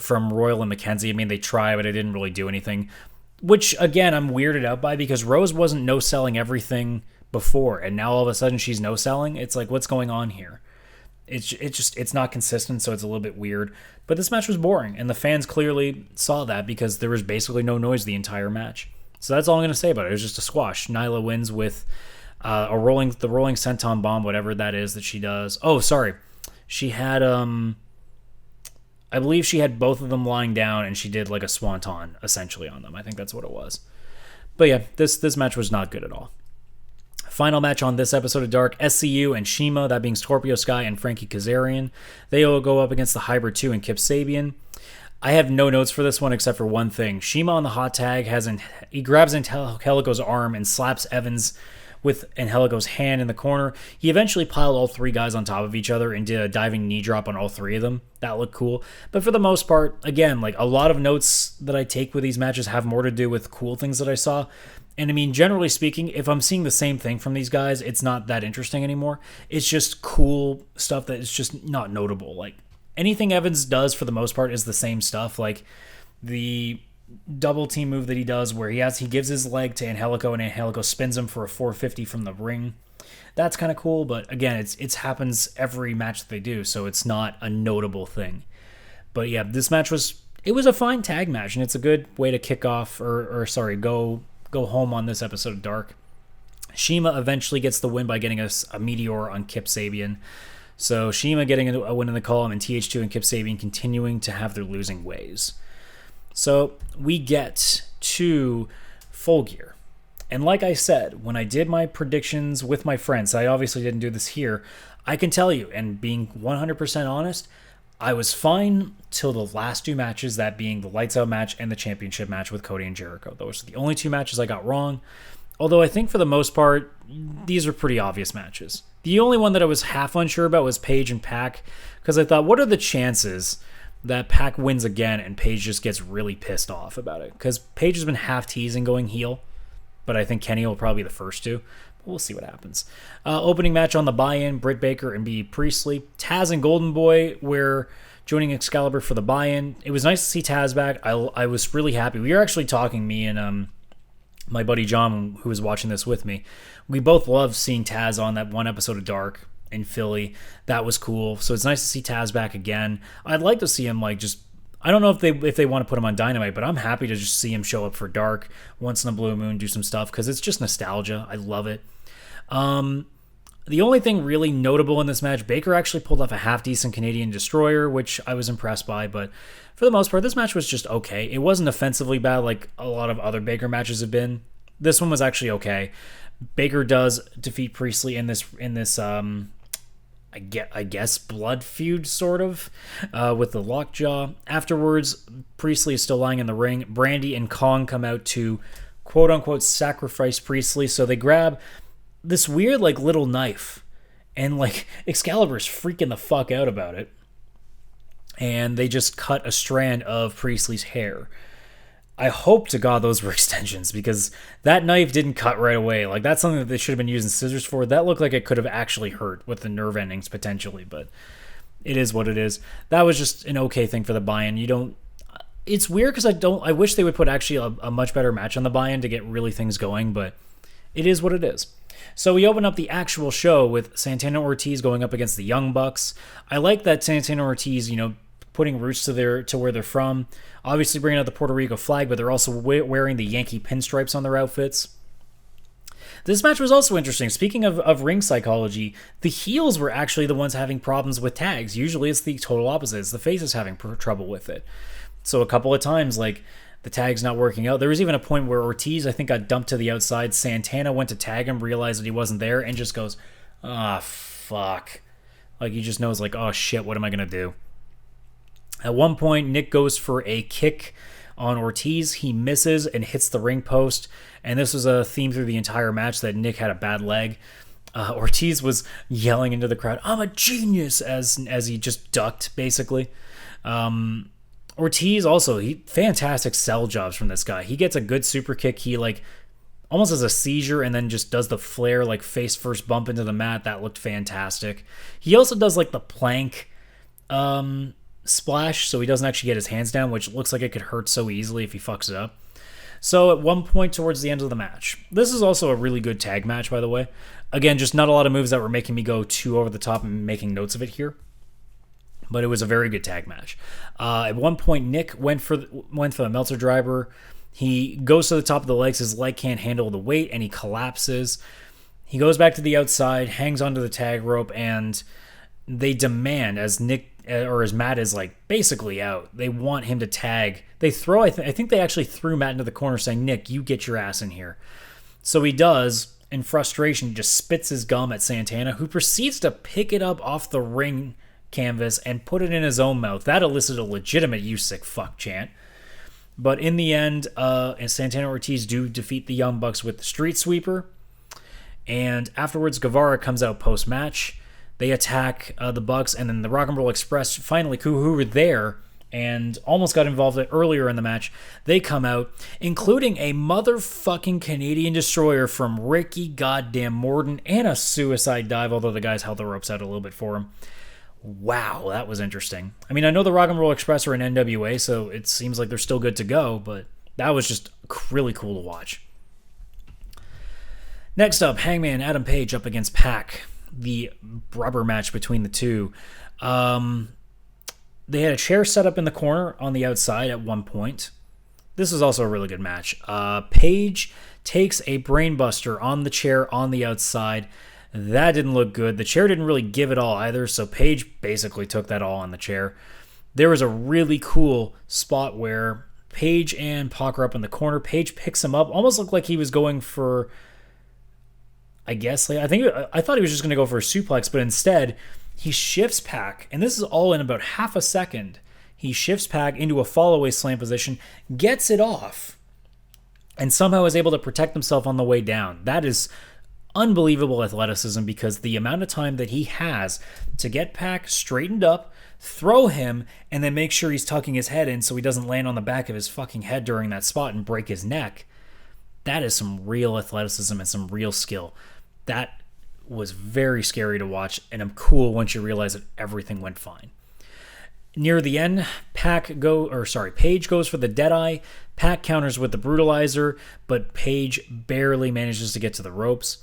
from Royal and McKenzie. I mean, they tried, but it didn't really do anything. Which, again, I'm weirded out by because Rose wasn't no-selling everything before. And now all of a sudden she's no-selling. It's like, what's going on here? It's not consistent, so it's a little bit weird. But this match was boring, and the fans clearly saw that because there was basically no noise the entire match. So that's all I'm going to say about it. It was just a squash. Nyla wins with the rolling senton bomb, whatever that is that she does. Oh, sorry. She had, I believe she had both of them lying down, and she did like a swanton, essentially, on them. I think that's what it was. But yeah, this match was not good at all. Final match on this episode of Dark, SCU and Shima, that being Scorpio Sky and Frankie Kazarian. They will go up against the Hybrid 2 and Kip Sabian. I have no notes for this one except for one thing. Shima on the hot tag he grabs Angelico's arm and slaps Evans with Angelico's hand in the corner. He eventually piled all three guys on top of each other and did a diving knee drop on all three of them. That looked cool. But for the most part, again, like a lot of notes that I take with these matches have more to do with cool things that I saw. And I mean, generally speaking, if I'm seeing the same thing from these guys, it's not that interesting anymore. It's just cool stuff that is just not notable. Like anything Evans does for the most part is the same stuff. Like the double team move that he does where he gives his leg to Angelico and Angelico spins him for a 450 from the ring. That's kind of cool, but again, it's happens every match that they do, so it's not a notable thing. But yeah, this match was a fine tag match, and it's a good way to kick off go home on this episode of Dark. Shima eventually gets the win by getting a meteor on Kip Sabian. So Shima getting a win in the column, and TH2 and Kip Sabian continuing to have their losing ways. So we get to Full Gear. And like I said, when I did my predictions with my friends, I obviously didn't do this here, I can tell you, and being 100% honest, I was fine till the last two matches, that being the Lights Out match and the championship match with Cody and Jericho. Those are the only two matches I got wrong. Although I think for the most part, these are pretty obvious matches. The only one that I was half unsure about was Paige and Pac, because I thought, what are the chances that Pac wins again and Paige just gets really pissed off about it? Because Paige has been half teasing going heel, but I think Kenny will probably be the first to. We'll see what happens. Opening match on the buy-in, Britt Baker and B. Priestley. Taz and Golden Boy were joining Excalibur for the buy-in. It was nice to see Taz back. I was really happy. We were actually talking, me and my buddy John, who was watching this with me. We both loved seeing Taz on that one episode of Dark in Philly. That was cool. So it's nice to see Taz back again. I'd like to see him I don't know if they want to put him on Dynamite, but I'm happy to just see him show up for Dark once in a blue moon, do some stuff, because it's just nostalgia. I love it. The only thing really notable in this match, Baker actually pulled off a half-decent Canadian Destroyer, which I was impressed by, but for the most part, this match was just okay. It wasn't offensively bad like a lot of other Baker matches have been. This one was actually okay. Baker does defeat Priestley in this I guess blood feud, sort of, with the lockjaw. Afterwards, Priestley is still lying in the ring. Brandy and Kong come out to quote-unquote sacrifice Priestley, so they grab this weird little knife, and Excalibur's freaking the fuck out about it, and they just cut a strand of Priestley's hair. I hope to God those were extensions, because that knife didn't cut right away. Like, that's something that they should have been using scissors for. That looked like it could have actually hurt with the nerve endings potentially, but it is what it is. That was just an okay thing for the buy-in. You don't. It's weird because I wish they would put actually a much better match on the buy-in to get really things going, but it is what it is. So we open up the actual show with Santana Ortiz going up against the Young Bucks. I like that Santana Ortiz, putting roots to where they're from. Obviously bringing out the Puerto Rico flag, but they're also wearing the Yankee pinstripes on their outfits. This match was also interesting. Speaking of ring psychology, the heels were actually the ones having problems with tags. Usually it's the total opposite. It's the faces having trouble with it. So a couple of times, like, the tag's not working out. There was even a point where Ortiz, I think, got dumped to the outside. Santana went to tag him, realized that he wasn't there, and just goes, fuck. Like, he just knows, like, oh, shit, what am I going to do? At one point, Nick goes for a kick on Ortiz. He misses and hits the ring post, and this was a theme through the entire match that Nick had a bad leg. Ortiz was yelling into the crowd, "I'm a genius," as he just ducked, basically. Ortiz also, fantastic sell jobs from this guy. He gets a good super kick. He almost has a seizure and then just does the flare face first bump into the mat. That looked fantastic. He also does the plank splash, so he doesn't actually get his hands down, which looks like it could hurt so easily if he fucks it up. So at one point towards the end of the match, this is also a really good tag match, by the way. Again, just not a lot of moves that were making me go too over the top and making notes of it here. But it was a very good tag match. At one point, Nick went for the Meltzer driver. He goes to the top of the legs. His leg can't handle the weight, and he collapses. He goes back to the outside, hangs onto the tag rope, and they demand, as Matt is basically out, they want him to tag. They throw. I think they actually threw Matt into the corner, saying, "Nick, you get your ass in here." So he does. In frustration, he just spits his gum at Santana, who proceeds to pick it up off the ring canvas and put it in his own mouth. That elicited a legitimate "you sick fuck" chant. But in the end, Santana Ortiz do defeat the Young Bucks with the Street Sweeper. And afterwards, Guevara comes out post-match. They attack the Bucks, and then the Rock and Roll Express, finally, who were there and almost got involved earlier in the match, they come out, including a motherfucking Canadian Destroyer from Ricky goddamn Morton and a suicide dive, although the guys held the ropes out a little bit for him. Wow, that was interesting. I mean, I know the Rock and Roll Express are in NWA, so it seems like they're still good to go, but that was just really cool to watch. Next up, Hangman Adam Page up against Pac, the rubber match between the two. They had a chair set up in the corner on the outside at one point. This is also a really good match. Page takes a brainbuster on the chair on the outside. That didn't look good. The chair didn't really give it all either, so Page basically took that all on the chair. There was a really cool spot where Page and Pac are up in the corner. Page picks him up. Almost looked like he was going for, I thought he was just going to go for a suplex, but instead he shifts Pac, and this is all in about half a second. He shifts Pac into a fall-away slam position, gets it off, and somehow is able to protect himself on the way down. That is unbelievable athleticism, because the amount of time that he has to get Pac straightened up, throw him, and then make sure he's tucking his head in so he doesn't land on the back of his fucking head during that spot and break his neck. That is some real athleticism and some real skill. That was very scary to watch, and cool once you realize that everything went fine. Near the end, Page goes for the Deadeye. Pac counters with the Brutalizer, but Page barely manages to get to the ropes.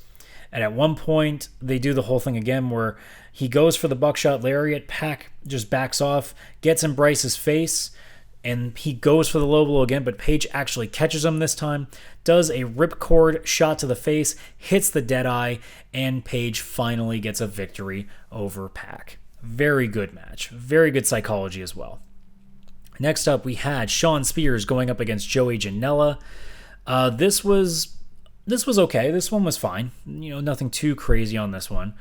And at one point, they do the whole thing again where he goes for the buckshot lariat. Pac just backs off, gets in Bryce's face, and he goes for the low blow again, but Page actually catches him this time, does a ripcord shot to the face, hits the Deadeye, and Page finally gets a victory over Pac. Very good match. Very good psychology as well. Next up, we had Shawn Spears going up against Joey Janela. This was okay. This one was fine. Nothing too crazy on this one.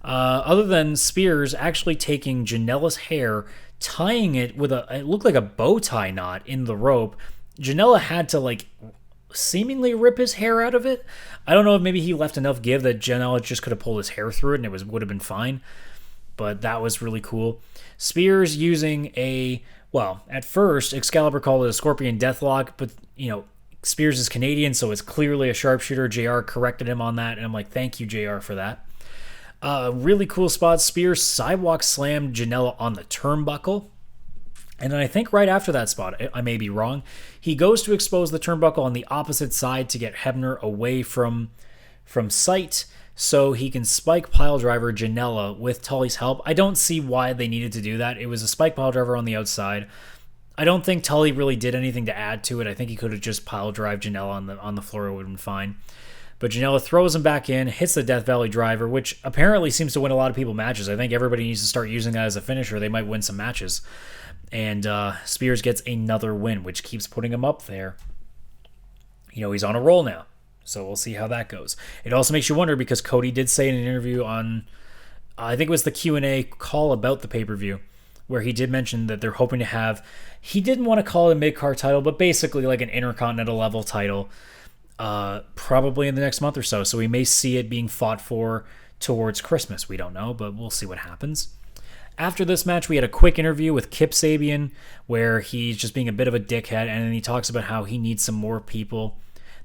Other than Spears actually taking Janela's hair, tying it with it looked like a bow tie knot in the rope. Janela had to seemingly rip his hair out of it. I don't know if maybe he left enough give that Janela just could have pulled his hair through it and it would have been fine. But that was really cool. Spears using a Well, at first, Excalibur called it a Scorpion Deathlock, but, Spears is Canadian, so it's clearly a sharpshooter. JR corrected him on that, and I'm like, thank you, JR, for that. Really cool spot. Spears sidewalk slammed Janela on the turnbuckle. And then I think right after that spot, I may be wrong, he goes to expose the turnbuckle on the opposite side to get Hebner away from sight so he can spike piledriver Janela with Tully's help. I don't see why they needed to do that. It was a spike piledriver on the outside. I don't think Tully really did anything to add to it. I think he could have just piledrived Janela on the floor. It would have been fine. But Janela throws him back in, hits the Death Valley driver, which apparently seems to win a lot of people matches. I think everybody needs to start using that as a finisher. They might win some matches. And Spears gets another win, which keeps putting him up there. He's on a roll now. So we'll see how that goes. It also makes you wonder because Cody did say in an interview on, I think it was the Q&A call about the pay-per-view, where he did mention that they're hoping to have, he didn't want to call it a mid-card title, but basically like an intercontinental level title, probably in the next month or so. So we may see it being fought for towards Christmas. We don't know, but we'll see what happens. After this match, we had a quick interview with Kip Sabian where he's just being a bit of a dickhead, and then he talks about how he needs some more people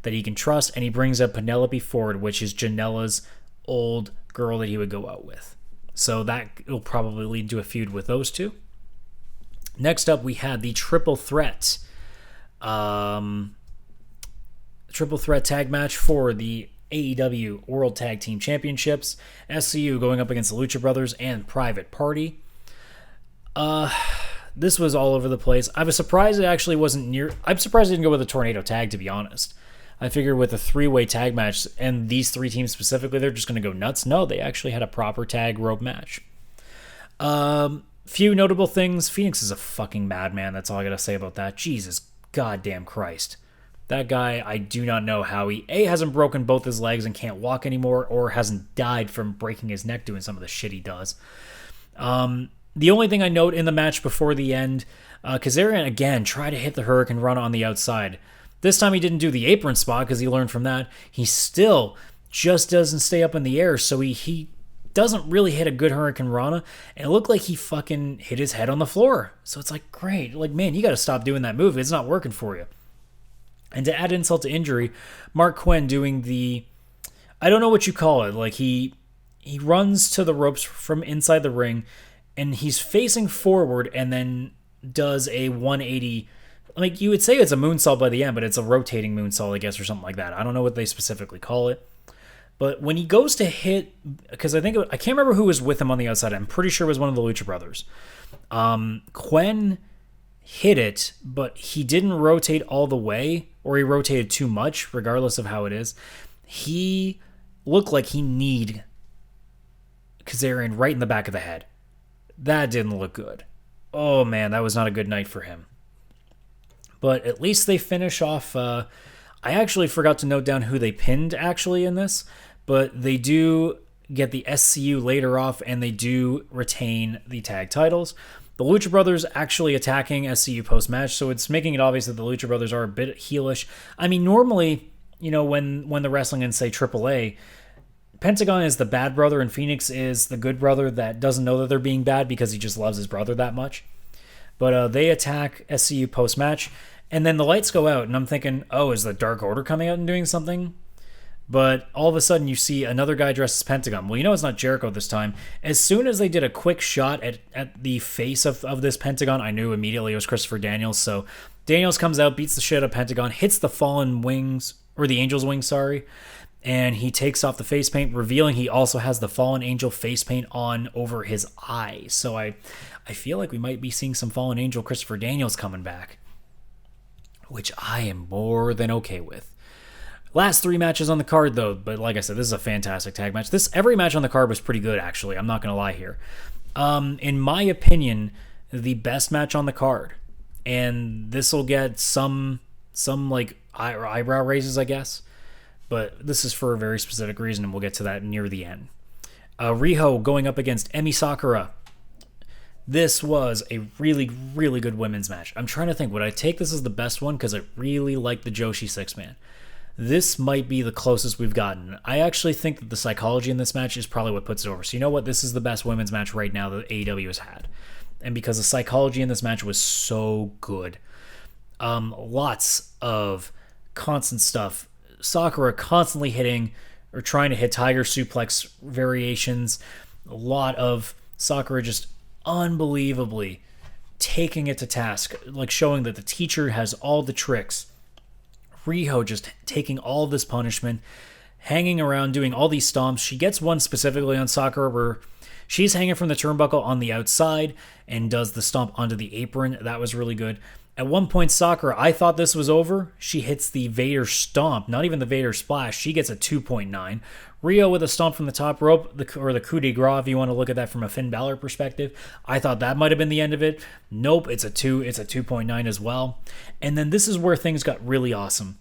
that he can trust, and he brings up Penelope Ford, which is Janela's old girl that he would go out with. So that will probably lead to a feud with those two. Next up, we had the triple threat tag match for the AEW World Tag Team Championships. SCU going up against the Lucha Brothers and Private Party. This was all over the place. I was surprised it actually wasn't near. I'm surprised it didn't go with a tornado tag, to be honest. I figured with a three-way tag match, and these three teams specifically, they're just going to go nuts. No, they actually had a proper tag rope match. Few notable things. Phoenix is a fucking madman. That's all I got to say about that. Jesus goddamn Christ. That guy, I do not know how he, A, hasn't broken both his legs and can't walk anymore, or hasn't died from breaking his neck doing some of the shit he does. The only thing I note in the match before the end, Kazarian, again, tried to hit the Hurricane Rana on the outside. This time he didn't do the apron spot because he learned from that. He still just doesn't stay up in the air, so he doesn't really hit a good Hurricane Rana, and it looked like he fucking hit his head on the floor. So it's like, great. Like, man, you got to stop doing that move. It's not working for you. And to add insult to injury, Mark Quinn doing the, I don't know what you call it. Like he runs to the ropes from inside the ring, and he's facing forward and then does a 180. Like you would say it's a moonsault by the end, but it's a rotating moonsault, I guess, or something like that. I don't know what they specifically call it. But when he goes to hit, because I can't remember who was with him on the outside. I'm pretty sure it was one of the Lucha Brothers. Quinn hit it, but he didn't rotate all the way, or he rotated too much, regardless of how it is. He looked like he kneed Kazarian right in the back of the head. That didn't look good. Oh man, that was not a good night for him. But at least they finish off. I actually forgot to note down who they pinned actually in this, but they do get the SCU later off, and they do retain the tag titles. The Lucha Brothers actually attacking SCU post-match, so it's making it obvious that the Lucha Brothers are a bit heelish. I mean, normally, when the wrestling in, say, AAA, Pentagon is the bad brother and Phoenix is the good brother that doesn't know that they're being bad because he just loves his brother that much. But they attack SCU post-match, and then the lights go out, and I'm thinking, oh, is the Dark Order coming out and doing something? But all of a sudden, you see another guy dressed as Pentagon. Well, it's not Jericho this time. As soon as they did a quick shot at the face of this Pentagon, I knew immediately it was Christopher Daniels. So Daniels comes out, beats the shit out of Pentagon, hits the fallen wings, or the Angel's wings, sorry, and he takes off the face paint, revealing he also has the fallen angel face paint on over his eye. So I feel like we might be seeing some fallen angel Christopher Daniels coming back, which I am more than okay with. Last three matches on the card, though, but like I said, this is a fantastic tag match. Every match on the card was pretty good, actually. I'm not going to lie here. In my opinion, the best match on the card, and this will get some like eyebrow raises, I guess, but this is for a very specific reason, and we'll get to that near the end. Riho going up against Emi Sakura. This was a really, really good women's match. I'm trying to think, would I take this as the best one? Because I really like the Joshi six-man. This might be the closest we've gotten. I actually think that the psychology in this match is probably what puts it over. So you know what? This is the best women's match right now that AEW has had. and because the psychology in this match was so good. Lots of constant stuff. Sakura constantly hitting or trying to hit tiger suplex variations. A lot of Sakura just unbelievably taking it to task, like showing that the teacher has all the tricks. Riho just taking all this punishment, hanging around, doing all these stomps. She gets one specifically on Sakura where she's hanging from the turnbuckle on the outside and does the stomp onto the apron. That was really good. At one point, Sakura, I thought this was over. She hits the Vader stomp, not even the Vader splash. She gets a 2.9. Riho with a stomp from the top rope, or the coup de grace, if you want to look at that from a Finn Balor perspective. I thought that might have been the end of it. Nope, it's a 2. It's a 2.9 as well. And then this is where things got really awesome.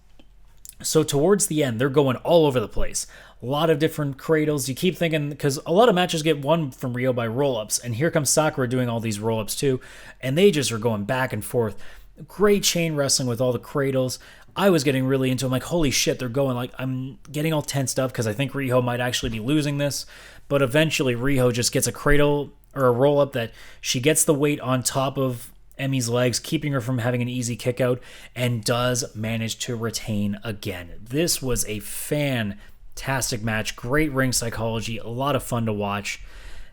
So towards the end, they're going all over the place. A lot of different cradles. You keep thinking, because a lot of matches get won from Riho by roll-ups, and here comes Sakura doing all these roll-ups too, and they just are going back and forth. Great chain wrestling with all the cradles. I was getting really into it. I'm like, holy shit, they're going. Like, I'm getting all tensed up because I think Riho might actually be losing this. But eventually, Riho just gets a cradle or a roll-up that she gets the weight on top of Emi's legs, keeping her from having an easy kick out, and does manage to retain again. This was a fantastic match. Great ring psychology. A lot of fun to watch.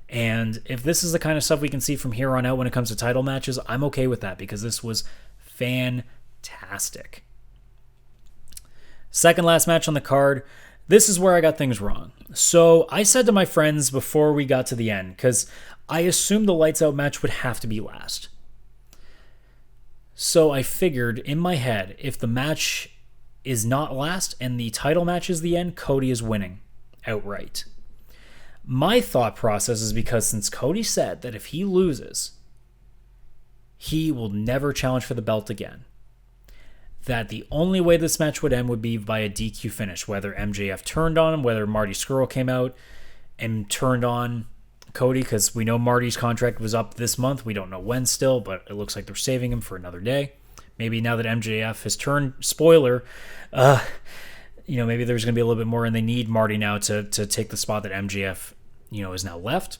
And if this is the kind of stuff we can see from here on out when it comes to title matches, I'm okay with that because this was fantastic. Second last match on the card. This is where I got things wrong. So I said to my friends before we got to the end, because I assumed the lights out match would have to be last. So I figured in my head, if the match is not last and the title match is the end, Cody is winning outright. My thought process is because since Cody said that if he loses, he will never challenge for the belt again, that the only way this match would end would be by a DQ finish, whether MJF turned on him, whether Marty Scurll came out and turned on Cody, because we know Marty's contract was up this month. We don't know when still, but it looks like they're saving him for another day. Maybe now that MJF has turned, spoiler, maybe there's going to be a little bit more, and they need Marty now to take the spot that MJF, is now left.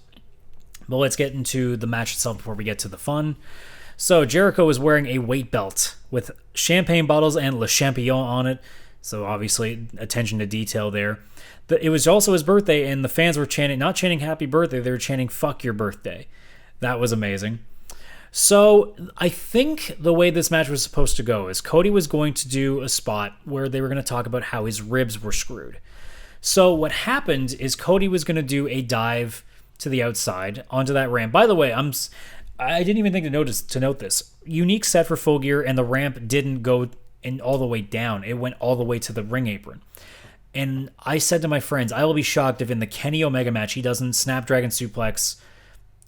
But let's get into the match itself before we get to the fun. So Jericho was wearing a weight belt with champagne bottles and Le Champion on it. So obviously attention to detail there. It was also his birthday, and the fans were not chanting happy birthday, they were chanting fuck your birthday. That was amazing. So I think the way this match was supposed to go is Cody was going to do a spot where they were going to talk about how his ribs were screwed. So what happened is Cody was going to do a dive to the outside onto that ramp. By the way, I didn't even think to note this. Unique set for Full Gear, and the ramp didn't go all the way down. It went all the way to the ring apron. And I said to my friends, I will be shocked if in the Kenny Omega match he doesn't Snapdragon suplex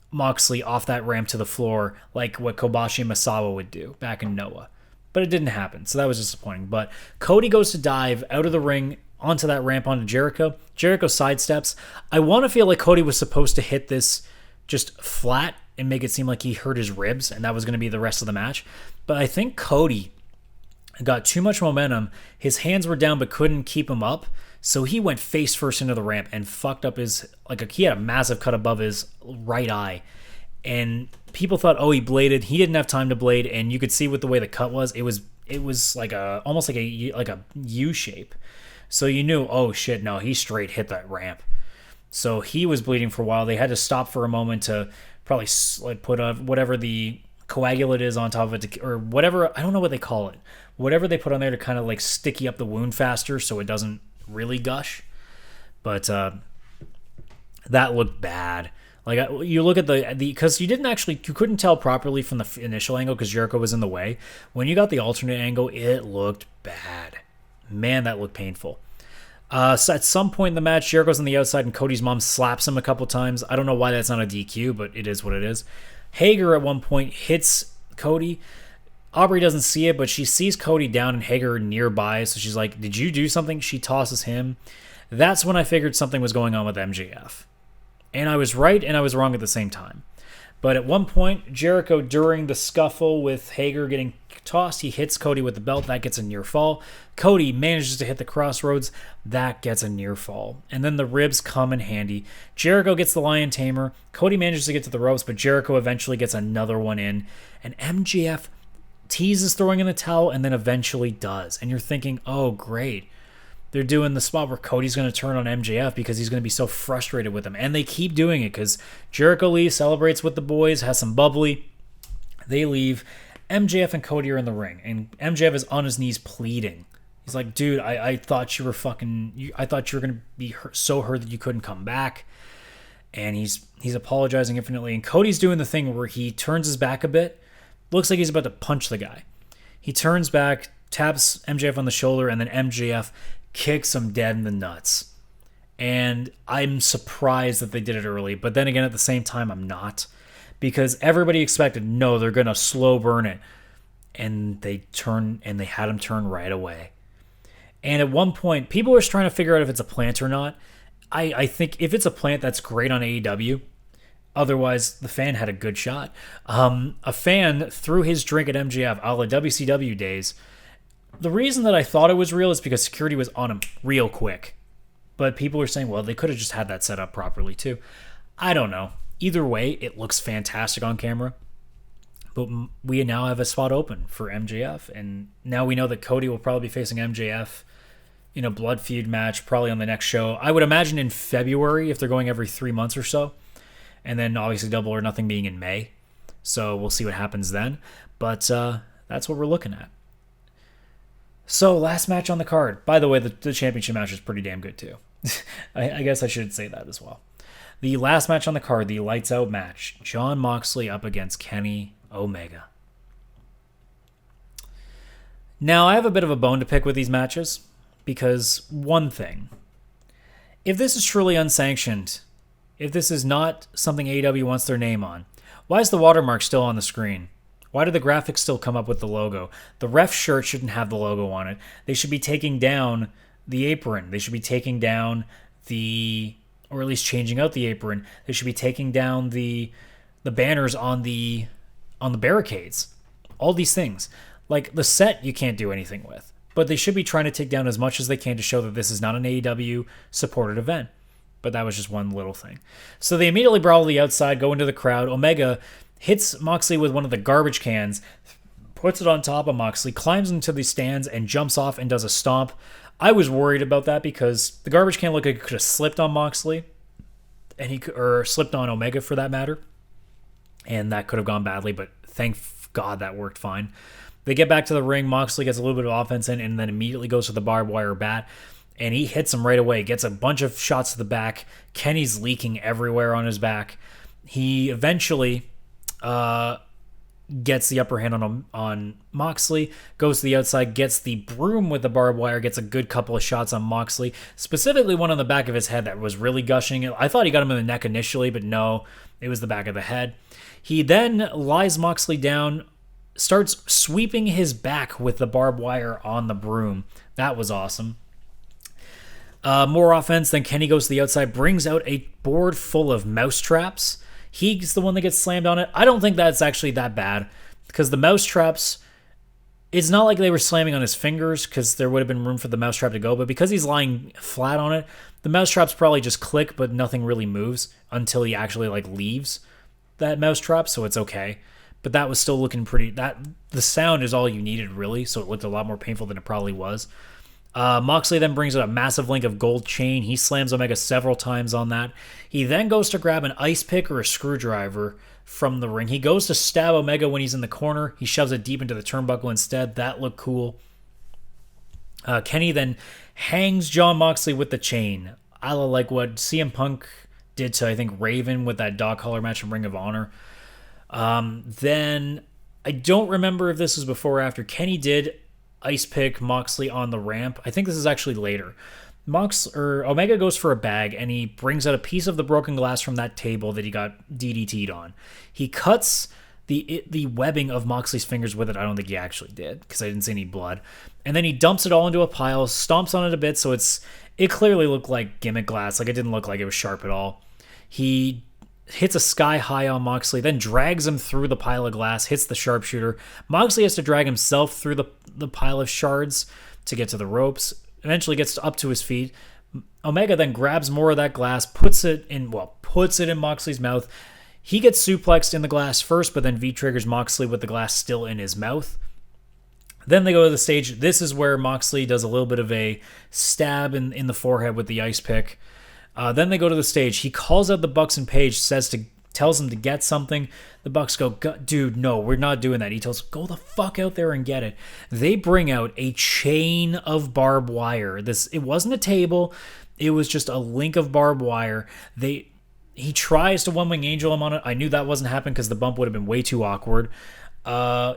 Moxley off that ramp to the floor like what Kobashi and Masawa would do back in Noah. But it didn't happen, so that was disappointing. But Cody goes to dive out of the ring onto that ramp onto Jericho. Jericho sidesteps. I want to feel like Cody was supposed to hit this just flat and make it seem like he hurt his ribs, and that was going to be the rest of the match. But I think Cody got too much momentum. His hands were down but couldn't keep him up, so he went face first into the ramp and fucked up he had a massive cut above his right eye. And people thought, he bladed. He didn't have time to blade, and you could see with the way the cut was, it was like almost like a U shape. So you knew, oh shit, no, he straight hit that ramp. So he was bleeding for a while. They had to stop for a moment to probably put whatever the coagulant is on top of it, or whatever, I don't know what they call it. Whatever they put on there to kind of sticky up the wound faster so it doesn't really gush. But that looked bad. You look at because you couldn't tell properly from the initial angle because Jericho was in the way. When you got the alternate angle, it looked bad. Man, that looked painful. So at some point in the match, Jericho's on the outside and Cody's mom slaps him a couple times. I don't know why that's not a DQ, but it is what it is. Hager at one point hits Cody. Aubrey doesn't see it, but she sees Cody down and Hager nearby, so she's like, did you do something? She tosses him. That's when I figured something was going on with MJF. And I was right and I was wrong at the same time. But at one point, Jericho, during the scuffle with Hager getting back tossed. He hits Cody with the belt. That gets a near fall. Cody manages to hit the crossroads. That gets a near fall. And then the ribs come in handy. Jericho gets the Lion Tamer. Cody manages to get to the ropes, but Jericho eventually gets another one in. And MJF teases throwing in the towel and then eventually does. And you're thinking, oh, great. They're doing the spot where Cody's going to turn on MJF because he's going to be so frustrated with him. And they keep doing it because Jericho leaves, celebrates with the boys, has some bubbly. They leave. MJF and Cody are in the ring. And MJF is on his knees pleading. He's like, dude, I thought you were I thought you were going to be so hurt that you couldn't come back. And he's apologizing infinitely. And Cody's doing the thing where he turns his back a bit. Looks like he's about to punch the guy. He turns back, taps MJF on the shoulder, and then MJF kicks him dead in the nuts. And I'm surprised that they did it early, but then again, at the same time, I'm not. Because everybody expected, no, they're going to slow burn it. And they had him turn right away. And at one point, people were trying to figure out if it's a plant or not. I think if it's a plant, that's great on AEW. Otherwise, the fan had a good shot. A fan threw his drink at MJF, a la WCW days. The reason that I thought it was real is because security was on him real quick. But people were saying, well, they could have just had that set up properly too. I don't know. Either way, it looks fantastic on camera. But we now have a spot open for MJF. And now we know that Cody will probably be facing MJF in a blood feud match, probably on the next show. I would imagine in February if they're going every 3 months or so. And then obviously Double or Nothing being in May. So we'll see what happens then. But that's what we're looking at. So, last match on the card. By the way, the championship match is pretty damn good, too. I guess I should say that as well. The last match on the card, the Lights Out match. Jon Moxley up against Kenny Omega. Now, I have a bit of a bone to pick with these matches. Because, one thing. If this is truly unsanctioned, if this is not something AEW wants their name on, why is the watermark still on the screen? Why do the graphics still come up with the logo? The ref shirt shouldn't have the logo on it. They should be taking down the apron. They should be taking down or at least changing out the apron. They should be taking down the banners on the barricades. All these things. Like the set you can't do anything with. But they should be trying to take down as much as they can to show that this is not an AEW supported event. But that was just one little thing. So they immediately brawl to the outside, go into the crowd. Omega hits Moxley with one of the garbage cans, puts it on top of Moxley, climbs into the stands, and jumps off and does a stomp. I was worried about that because the garbage can looked like it could have slipped on Moxley, or slipped on Omega for that matter, and that could have gone badly, but thank God that worked fine. They get back to the ring, Moxley gets a little bit of offense in, and then immediately goes to the barbed wire bat, and he hits him right away, gets a bunch of shots to the back. Kenny's leaking everywhere on his back. He eventually gets the upper hand on Moxley, goes to the outside, gets the broom with the barbed wire, gets a good couple of shots on Moxley, specifically one on the back of his head that was really gushing. I thought he got him in the neck initially, but no, it was the back of the head. He then lies Moxley down, starts sweeping his back with the barbed wire on the broom. That was awesome. More offense, then Kenny goes to the outside, brings out a board full of mouse traps. He's the one that gets slammed on it. I don't think that's actually that bad because the mouse traps, it's not like they were slamming on his fingers because there would have been room for the mouse trap to go, but because he's lying flat on it, the mouse traps probably just click, but nothing really moves until he actually leaves that mouse trap, so it's okay. But that was still looking the sound is all you needed really, so it looked a lot more painful than it probably was. Moxley then brings out a massive link of gold chain. He slams Omega several times on that. He then goes to grab an ice pick or a screwdriver from the ring. He goes to stab Omega when he's in the corner. He shoves it deep into the turnbuckle instead. That looked cool. Kenny then hangs Jon Moxley with the chain. I like what CM Punk did to, I think, Raven with that dog collar match in Ring of Honor. Then, I don't remember if this was before or after. Kenny did ice pick Moxley on the ramp. I think this is actually later. Omega goes for a bag and he brings out a piece of the broken glass from that table that he got DDT'd on. He cuts the webbing of Moxley's fingers with it. I don't think he actually did because I didn't see any blood. And then he dumps it all into a pile, stomps on it a bit, so it clearly looked like gimmick glass. It didn't look like it was sharp at all. He hits a sky high on Moxley, then drags him through the pile of glass, hits the sharpshooter. Moxley has to drag himself through the pile of shards to get to the ropes, eventually gets up to his feet. Omega then grabs more of that glass, puts it in Moxley's mouth. He gets suplexed in the glass first, but then V-triggers Moxley with the glass still in his mouth. Then they go to the stage. This is where Moxley does a little bit of a stab in the forehead with the ice pick. Then they go to the stage. He calls out the Bucks and Page, tells them to get something. The Bucks go, dude, no, we're not doing that. He tells them, go the fuck out there and get it. They bring out a chain of barbed wire. It wasn't a table. It was just a link of barbed wire. He tries to one-wing angel him on it. I knew that wasn't happening because the bump would have been way too awkward.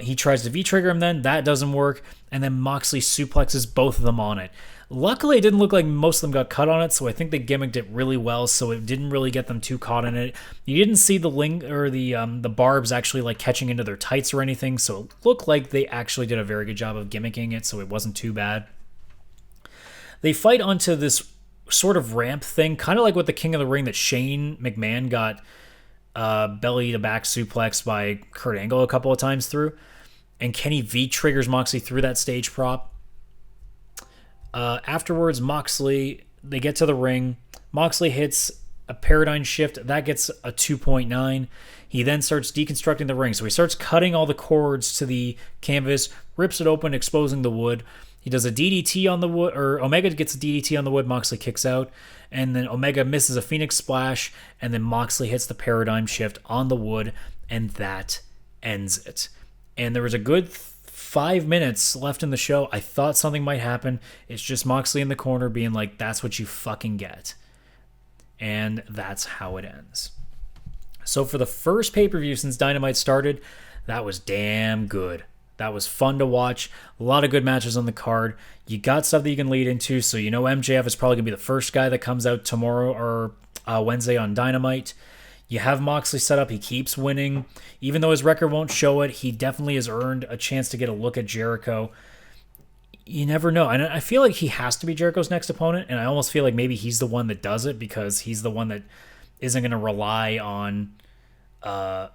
He tries to V-trigger him then. That doesn't work. And then Moxley suplexes both of them on it. Luckily, it didn't look like most of them got cut on it, so I think they gimmicked it really well, so it didn't really get them too caught in it. You didn't see the link or the barbs actually like catching into their tights or anything, so it looked like they actually did a very good job of gimmicking it, so it wasn't too bad. They fight onto this sort of ramp thing, kind of like with the King of the Ring that Shane McMahon got belly to back suplex by Kurt Angle a couple of times through, and Kenny V triggers Moxley through that stage prop. Afterwards, they get to the ring. Moxley hits a paradigm shift. That gets a 2.9. He then starts deconstructing the ring. So he starts cutting all the cords to the canvas, rips it open, exposing the wood. He does a DDT on the wood, or Omega gets a DDT on the wood. Moxley kicks out. And then Omega misses a Phoenix Splash. And then Moxley hits the paradigm shift on the wood. And that ends it. And there was a good 5 minutes left in the show. I thought something might happen. It's just Moxley in the corner being like, that's what you fucking get. And that's how it ends. So for the first pay-per-view since Dynamite started, that was damn good. That was fun to watch. A lot of good matches on the card. You got stuff that you can lead into, so you know MJF is probably going to be the first guy that comes out tomorrow or Wednesday on Dynamite. You have Moxley set up. He keeps winning. Even though his record won't show it, he definitely has earned a chance to get a look at Jericho. You never know. And I feel like he has to be Jericho's next opponent, and I almost feel like maybe he's the one that does it because he's the one that isn't going to rely on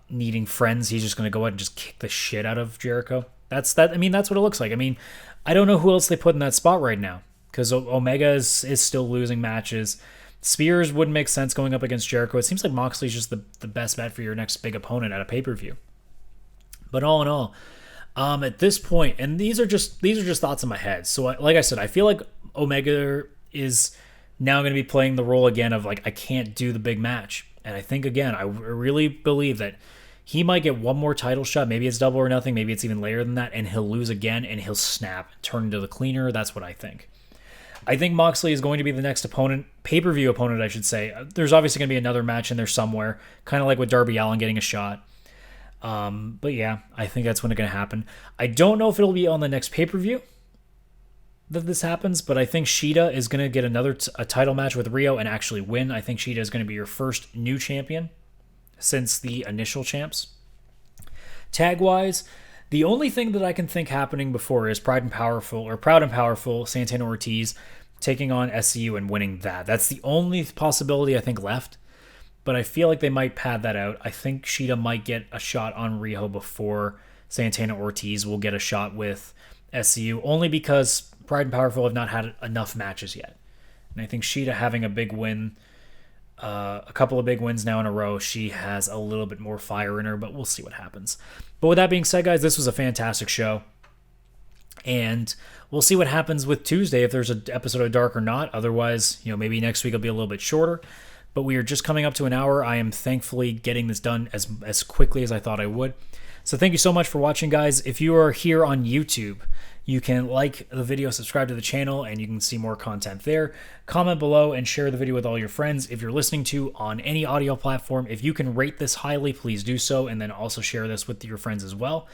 needing friends. He's just going to go ahead and just kick the shit out of Jericho. That's what it looks like. I mean, I don't know who else they put in that spot right now because Omega is still losing matches. Spears wouldn't make sense going up against Jericho. It seems like Moxley's just the best bet for your next big opponent at a pay-per-view. But all in all, at this point, and these are just thoughts in my head. So like I said, I feel like Omega is now going to be playing the role again of like, I can't do the big match. And I think, again, I really believe that he might get one more title shot. Maybe it's double or nothing. Maybe it's even later than that. And he'll lose again and he'll snap, turn into the cleaner. That's what I think. I think Moxley is going to be the next opponent, pay-per-view opponent, I should say. There's obviously going to be another match in there somewhere, kind of like with Darby Allin getting a shot. But yeah, I think that's when it's going to happen. I don't know if it'll be on the next pay-per-view that this happens, but I think Shida is going to get a title match with Rio and actually win. I think Shida is going to be your first new champion since the initial champs. Tag-wise, the only thing that I can think happening before is Proud and Powerful, Santana Ortiz taking on SCU and winning that. That's the only possibility I think left, but I feel like they might pad that out. I think Shida might get a shot on Riho before Santana Ortiz will get a shot with SCU, only because Pride and Powerful have not had enough matches yet. And I think Shida having a big win, a couple of big wins now in a row, she has a little bit more fire in her, but we'll see what happens. But with that being said, guys, this was a fantastic show. And we'll see what happens with Tuesday, if there's an episode of Dark or not. Otherwise, maybe next week will be a little bit shorter. But we are just coming up to an hour. I am thankfully getting this done as quickly as I thought I would. So thank you so much for watching, guys. If you are here on YouTube, you can like the video, subscribe to the channel, and you can see more content there. Comment below and share the video with all your friends. If you're listening to on any audio platform, if you can rate this highly, please do so, and then also share this with your friends as well.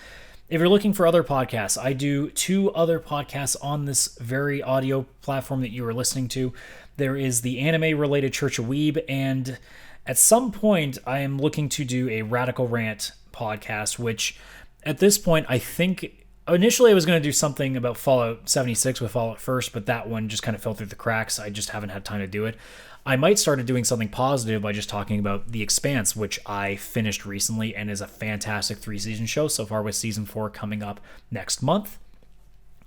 If you're looking for other podcasts, I do 2 other podcasts on this very audio platform that you are listening to. There is the anime-related Church of Weeb, and at some point, I am looking to do a Radical Rant podcast, which at this point, I think Initially, I was going to do something about Fallout 76 with Fallout First, but that one just kind of fell through the cracks. I just haven't had time to do it. I might start doing something positive by just talking about The Expanse, which I finished recently and is a fantastic 3-season show so far, with season 4 coming up next month.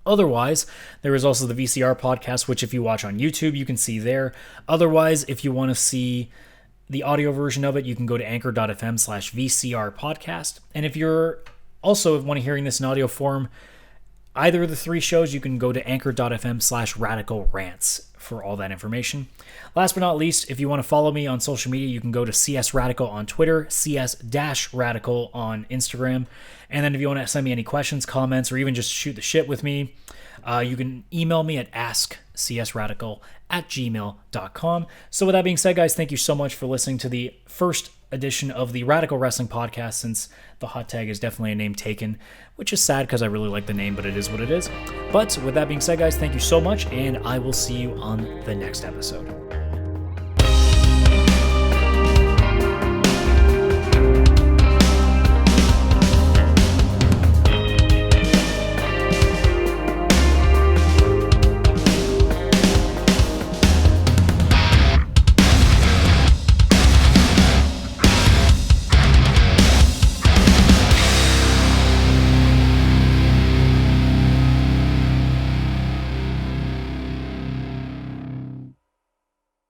Otherwise, there is also the VCR podcast, which if you watch on YouTube, you can see there. Otherwise, if you want to see the audio version of it, you can go to anchor.fm/VCR podcast. And if you're also want to hearing this in audio form, either of the 3 shows, you can go to anchor.fm/radical rants for all that information. Last but not least, if you want to follow me on social media, you can go to CS_Radical on Twitter, CS-Radical on Instagram. And then if you want to send me any questions, comments, or even just shoot the shit with me, you can email me at askcsradical@gmail.com. So with that being said, guys, thank you so much for listening to the first edition of the Radical Wrestling Podcast, since the hot tag is definitely a name taken, which is sad because I really like the name, but it is what it is. But with that being said, guys, thank you so much, and I will see you on the next episode.